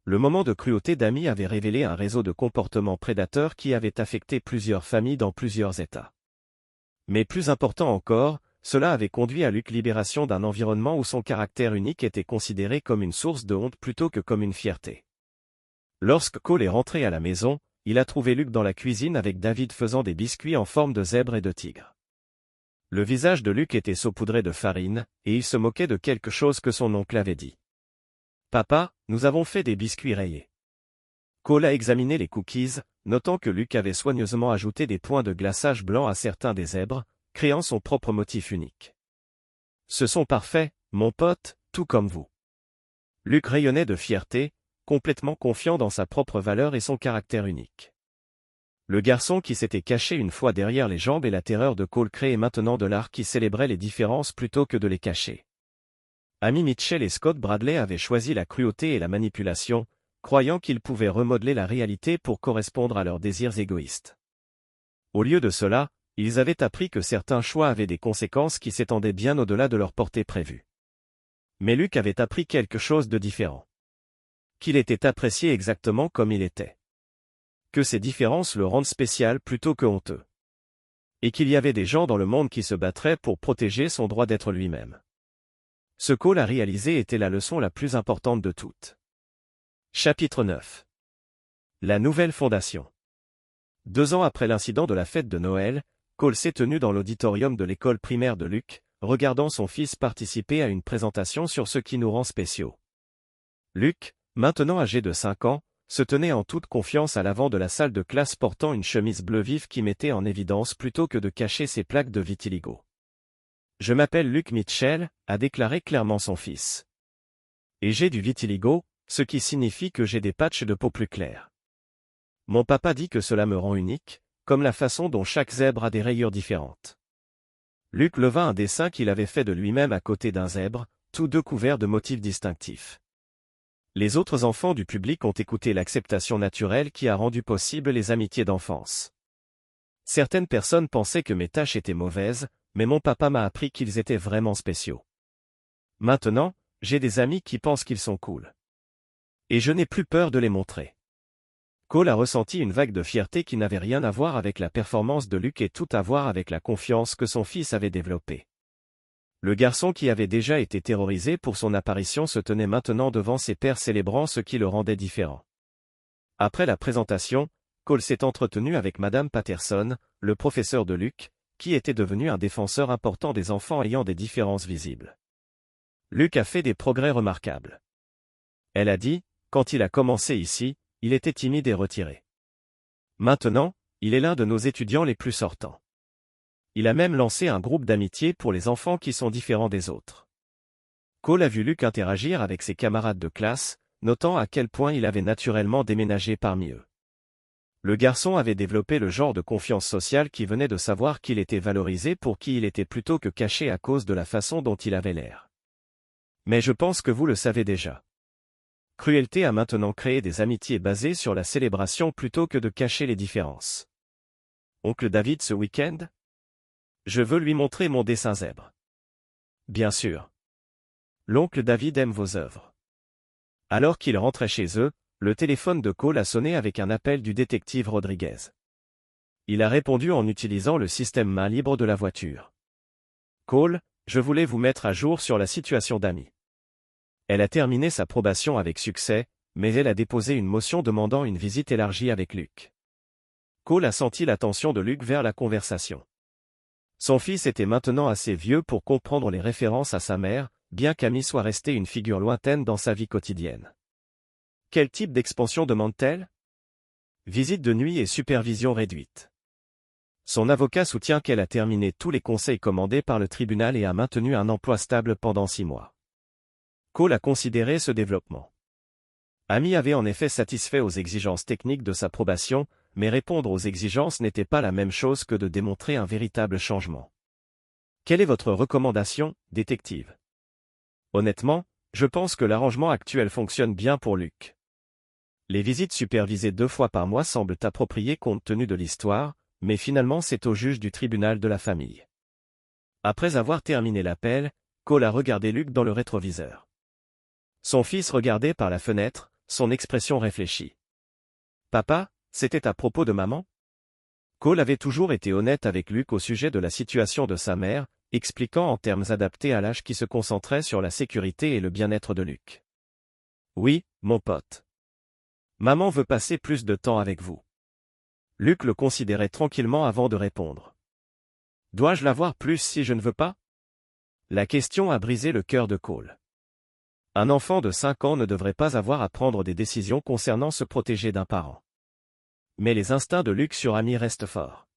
Le moment de cruauté d'Amy avait révélé un réseau de comportements prédateurs qui avait affecté plusieurs familles dans plusieurs États. Mais plus important encore, cela avait conduit à Luke libération d'un environnement où son caractère unique était considéré comme une source de honte plutôt que comme une fierté. Lorsque Cole est rentré à la maison, il a trouvé Luke dans la cuisine avec David faisant des biscuits en forme de zèbre et de tigre. Le visage de Luke était saupoudré de farine, et il se moquait de quelque chose que son oncle avait dit. « Papa, nous avons fait des biscuits rayés. » Cole a examiné les cookies, notant que Luke avait soigneusement ajouté des points de glaçage blanc à certains des zèbres, créant son propre motif unique. « Ce sont parfaits, mon pote, tout comme vous. » Luke rayonnait de fierté, complètement confiant dans sa propre valeur et son caractère unique. Le garçon qui s'était caché une fois derrière les jambes et la terreur de Cole créait maintenant de l'art qui célébrait les différences plutôt que de les cacher. Amy Mitchell et Scott Bradley avaient choisi la cruauté et la manipulation, croyant qu'ils pouvaient remodeler la réalité pour correspondre à leurs désirs égoïstes. Au lieu de cela, ils avaient appris que certains choix avaient des conséquences qui s'étendaient bien au-delà de leur portée prévue. Mais Luke avait appris quelque chose de différent. Qu'il était apprécié exactement comme il était. Que ces différences le rendent spécial plutôt que honteux. Et qu'il y avait des gens dans le monde qui se battraient pour protéger son droit d'être lui-même. Ce Cole a réalisé était la leçon la plus importante de toutes. Chapitre 9. La nouvelle fondation. 2 ans après l'incident de la fête de Noël, Cole s'est tenu dans l'auditorium de l'école primaire de Luke, regardant son fils participer à une présentation sur ce qui nous rend spéciaux. Luke, maintenant âgé de 5 ans, se tenait en toute confiance à l'avant de la salle de classe portant une chemise bleu vif qui mettait en évidence plutôt que de cacher ses plaques de vitiligo. « Je m'appelle Luke Mitchell », a déclaré clairement son fils. « Et j'ai du vitiligo, ce qui signifie que j'ai des patchs de peau plus clairs. Mon papa dit que cela me rend unique, comme la façon dont chaque zèbre a des rayures différentes. » Luke leva un dessin qu'il avait fait de lui-même à côté d'un zèbre, tous deux couverts de motifs distinctifs. Les autres enfants du public ont écouté l'acceptation naturelle qui a rendu possible les amitiés d'enfance. Certaines personnes pensaient que mes tâches étaient mauvaises, mais mon papa m'a appris qu'ils étaient vraiment spéciaux. Maintenant, j'ai des amis qui pensent qu'ils sont cool. Et je n'ai plus peur de les montrer. Cole a ressenti une vague de fierté qui n'avait rien à voir avec la performance de Luke et tout à voir avec la confiance que son fils avait développée. Le garçon qui avait déjà été terrorisé pour son apparition se tenait maintenant devant ses pairs célébrant ce qui le rendait différent. Après la présentation, Cole s'est entretenu avec Madame Patterson, le professeur de Luke, qui était devenu un défenseur important des enfants ayant des différences visibles. Luke a fait des progrès remarquables. Elle a dit, quand il a commencé ici, il était timide et retiré. Maintenant, il est l'un de nos étudiants les plus sortants. Il a même lancé un groupe d'amitié pour les enfants qui sont différents des autres. Cole a vu Luke interagir avec ses camarades de classe, notant à quel point il avait naturellement déménagé parmi eux. Le garçon avait développé le genre de confiance sociale qui venait de savoir qu'il était valorisé pour qui il était plutôt que caché à cause de la façon dont il avait l'air. Mais je pense que vous le savez déjà. Cruelté a maintenant créé des amitiés basées sur la célébration plutôt que de cacher les différences. Oncle David ce week-end? Je veux lui montrer mon dessin zèbre. Bien sûr. L'oncle David aime vos œuvres. Alors qu'il rentrait chez eux, le téléphone de Cole a sonné avec un appel du détective Rodriguez. Il a répondu en utilisant le système main libre de la voiture. Cole, je voulais vous mettre à jour sur la situation d'Amy. Elle a terminé sa probation avec succès, mais elle a déposé une motion demandant une visite élargie avec Luke. Cole a senti l'attention de Luke vers la conversation. Son fils était maintenant assez vieux pour comprendre les références à sa mère, bien qu'Amy soit restée une figure lointaine dans sa vie quotidienne. Quel type d'expansion demande-t-elle? Visite de nuit et supervision réduite. Son avocat soutient qu'elle a terminé tous les conseils commandés par le tribunal et a maintenu un emploi stable pendant 6 mois. Cole a considéré ce développement. Amy avait en effet satisfait aux exigences techniques de sa probation, mais répondre aux exigences n'était pas la même chose que de démontrer un véritable changement. Quelle est votre recommandation, détective? Honnêtement, je pense que l'arrangement actuel fonctionne bien pour Luke. Les visites supervisées 2 fois par mois semblent appropriées compte tenu de l'histoire, mais finalement c'est au juge du tribunal de la famille. Après avoir terminé l'appel, Cole a regardé Luke dans le rétroviseur. Son fils regardait par la fenêtre, son expression réfléchie. Papa, c'était à propos de maman? Cole avait toujours été honnête avec Luke au sujet de la situation de sa mère, expliquant en termes adaptés à l'âge qui se concentrait sur la sécurité et le bien-être de Luke. Oui, mon pote. Maman veut passer plus de temps avec vous. Luke le considérait tranquillement avant de répondre. Dois-je la voir plus si je ne veux pas? La question a brisé le cœur de Cole. Un enfant de 5 ans ne devrait pas avoir à prendre des décisions concernant se protéger d'un parent. Mais les instincts de Luke sur Amy restent forts.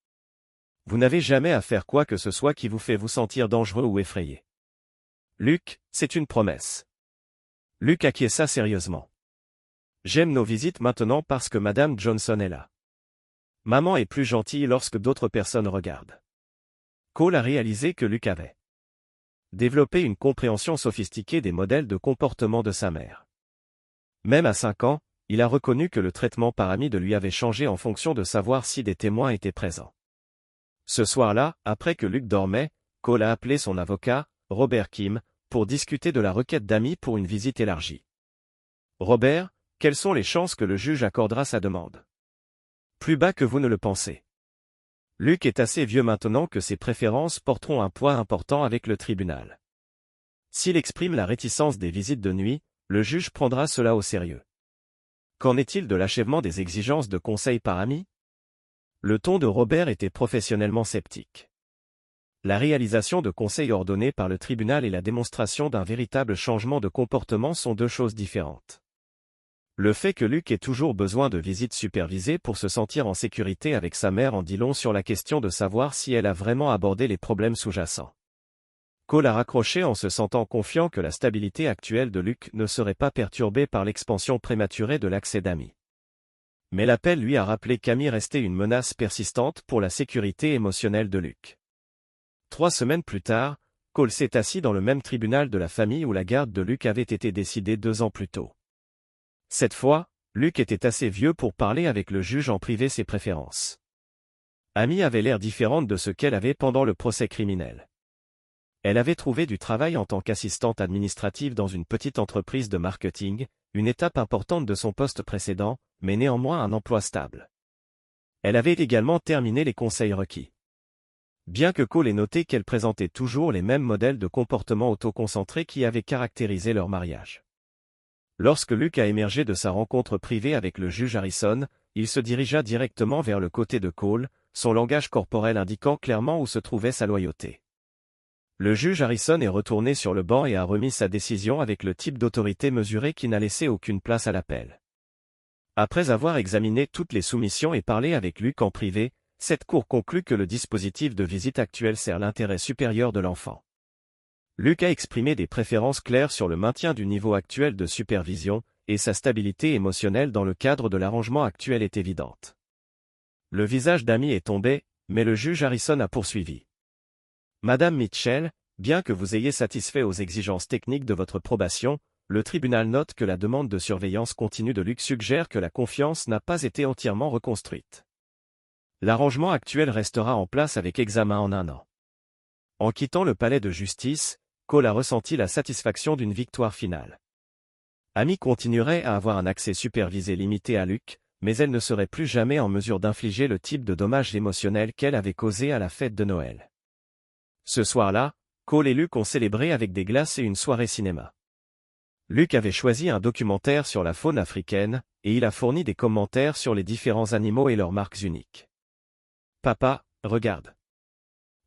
Vous n'avez jamais à faire quoi que ce soit qui vous fait vous sentir dangereux ou effrayé. Luke, c'est une promesse. Luke acquiesça sérieusement. J'aime nos visites maintenant parce que Madame Johnson est là. Maman est plus gentille lorsque d'autres personnes regardent. Cole a réalisé que Luke avait développé une compréhension sophistiquée des modèles de comportement de sa mère. Même à 5 ans, il a reconnu que le traitement par Amy de lui avait changé en fonction de savoir si des témoins étaient présents. Ce soir-là, après que Luke dormait, Cole a appelé son avocat, Robert Kim, pour discuter de la requête d'Amy pour une visite élargie. Robert, quelles sont les chances que le juge accordera sa demande? Plus bas que vous ne le pensez. Luke est assez vieux maintenant que ses préférences porteront un poids important avec le tribunal. S'il exprime la réticence des visites de nuit, le juge prendra cela au sérieux. Qu'en est-il de l'achèvement des exigences de conseil par Amy? Le ton de Robert était professionnellement sceptique. La réalisation de conseils ordonnés par le tribunal et la démonstration d'un véritable changement de comportement sont 2 choses différentes. Le fait que Luke ait toujours besoin de visites supervisées pour se sentir en sécurité avec sa mère en dit long sur la question de savoir si elle a vraiment abordé les problèmes sous-jacents. Cole a raccroché en se sentant confiant que la stabilité actuelle de Luke ne serait pas perturbée par l'expansion prématurée de l'accès d'Amy. Mais l'appel lui a rappelé qu'Amy restait une menace persistante pour la sécurité émotionnelle de Luke. 3 semaines plus tard, Cole s'est assis dans le même tribunal de la famille où la garde de Luke avait été décidée 2 ans plus tôt. Cette fois, Luke était assez vieux pour parler avec le juge en privé ses préférences. Amy avait l'air différente de ce qu'elle avait pendant le procès criminel. Elle avait trouvé du travail en tant qu'assistante administrative dans une petite entreprise de marketing, une étape importante de son poste précédent, mais néanmoins un emploi stable. Elle avait également terminé les conseils requis. Bien que Cole ait noté qu'elle présentait toujours les mêmes modèles de comportement autoconcentré qui avaient caractérisé leur mariage. Lorsque Luke a émergé de sa rencontre privée avec le juge Harrison, il se dirigea directement vers le côté de Cole, son langage corporel indiquant clairement où se trouvait sa loyauté. Le juge Harrison est retourné sur le banc et a remis sa décision avec le type d'autorité mesurée qui n'a laissé aucune place à l'appel. Après avoir examiné toutes les soumissions et parlé avec Luke en privé, cette cour conclut que le dispositif de visite actuel sert l'intérêt supérieur de l'enfant. Luke a exprimé des préférences claires sur le maintien du niveau actuel de supervision, et sa stabilité émotionnelle dans le cadre de l'arrangement actuel est évidente. Le visage d'Amy est tombé, mais le juge Harrison a poursuivi. Madame Mitchell, bien que vous ayez satisfait aux exigences techniques de votre probation, le tribunal note que la demande de surveillance continue de Luke suggère que la confiance n'a pas été entièrement reconstruite. L'arrangement actuel restera en place avec examen en 1 an. En quittant le palais de justice, Cole a ressenti la satisfaction d'une victoire finale. Amy continuerait à avoir un accès supervisé limité à Luke, mais elle ne serait plus jamais en mesure d'infliger le type de dommages émotionnels qu'elle avait causé à la fête de Noël. Ce soir-là, Cole et Luke ont célébré avec des glaces et une soirée cinéma. Luke avait choisi un documentaire sur la faune africaine, et il a fourni des commentaires sur les différents animaux et leurs marques uniques. Papa, regarde.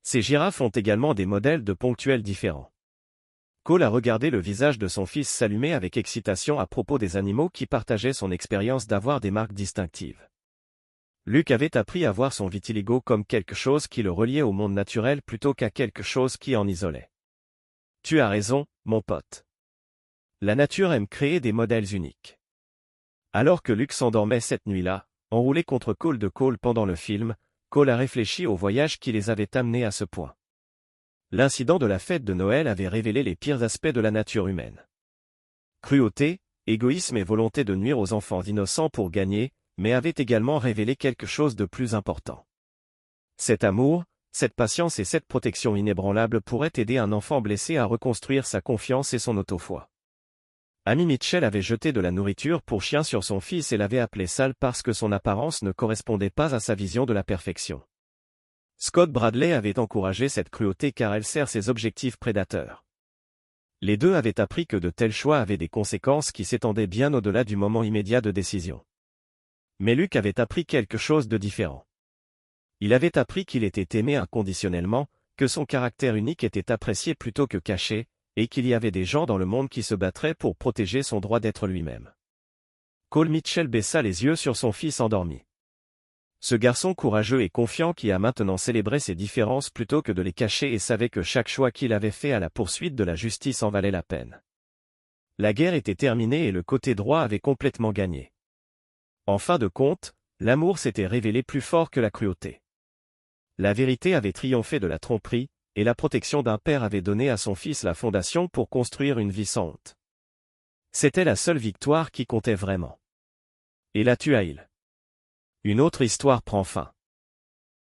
Ces girafes ont également des modèles de ponctuels différents. Cole a regardé le visage de son fils s'allumer avec excitation à propos des animaux qui partageaient son expérience d'avoir des marques distinctives. Luke avait appris à voir son vitiligo comme quelque chose qui le reliait au monde naturel plutôt qu'à quelque chose qui en isolait. Tu as raison, mon pote. La nature aime créer des modèles uniques. Alors que Luke s'endormait cette nuit-là, enroulé contre Cole de Cole pendant le film, Cole a réfléchi au voyage qui les avait amenés à ce point. L'incident de la fête de Noël avait révélé les pires aspects de la nature humaine. Cruauté, égoïsme et volonté de nuire aux enfants innocents pour gagner, mais avait également révélé quelque chose de plus important. Cet amour, cette patience et cette protection inébranlable pourraient aider un enfant blessé à reconstruire sa confiance et son auto-foi. Amy Mitchell avait jeté de la nourriture pour chien sur son fils et l'avait appelé sale parce que son apparence ne correspondait pas à sa vision de la perfection. Scott Bradley avait encouragé cette cruauté car elle sert ses objectifs prédateurs. Les deux avaient appris que de tels choix avaient des conséquences qui s'étendaient bien au-delà du moment immédiat de décision. Mais Luke avait appris quelque chose de différent. Il avait appris qu'il était aimé inconditionnellement, que son caractère unique était apprécié plutôt que caché, et qu'il y avait des gens dans le monde qui se battraient pour protéger son droit d'être lui-même. Cole Mitchell baissa les yeux sur son fils endormi. Ce garçon courageux et confiant qui a maintenant célébré ses différences plutôt que de les cacher et savait que chaque choix qu'il avait fait à la poursuite de la justice en valait la peine. La guerre était terminée et le côté droit avait complètement gagné. En fin de compte, l'amour s'était révélé plus fort que la cruauté. La vérité avait triomphé de la tromperie, et la protection d'un père avait donné à son fils la fondation pour construire une vie sans honte. C'était la seule victoire qui comptait vraiment. Et là Tuaïl. Une autre histoire prend fin.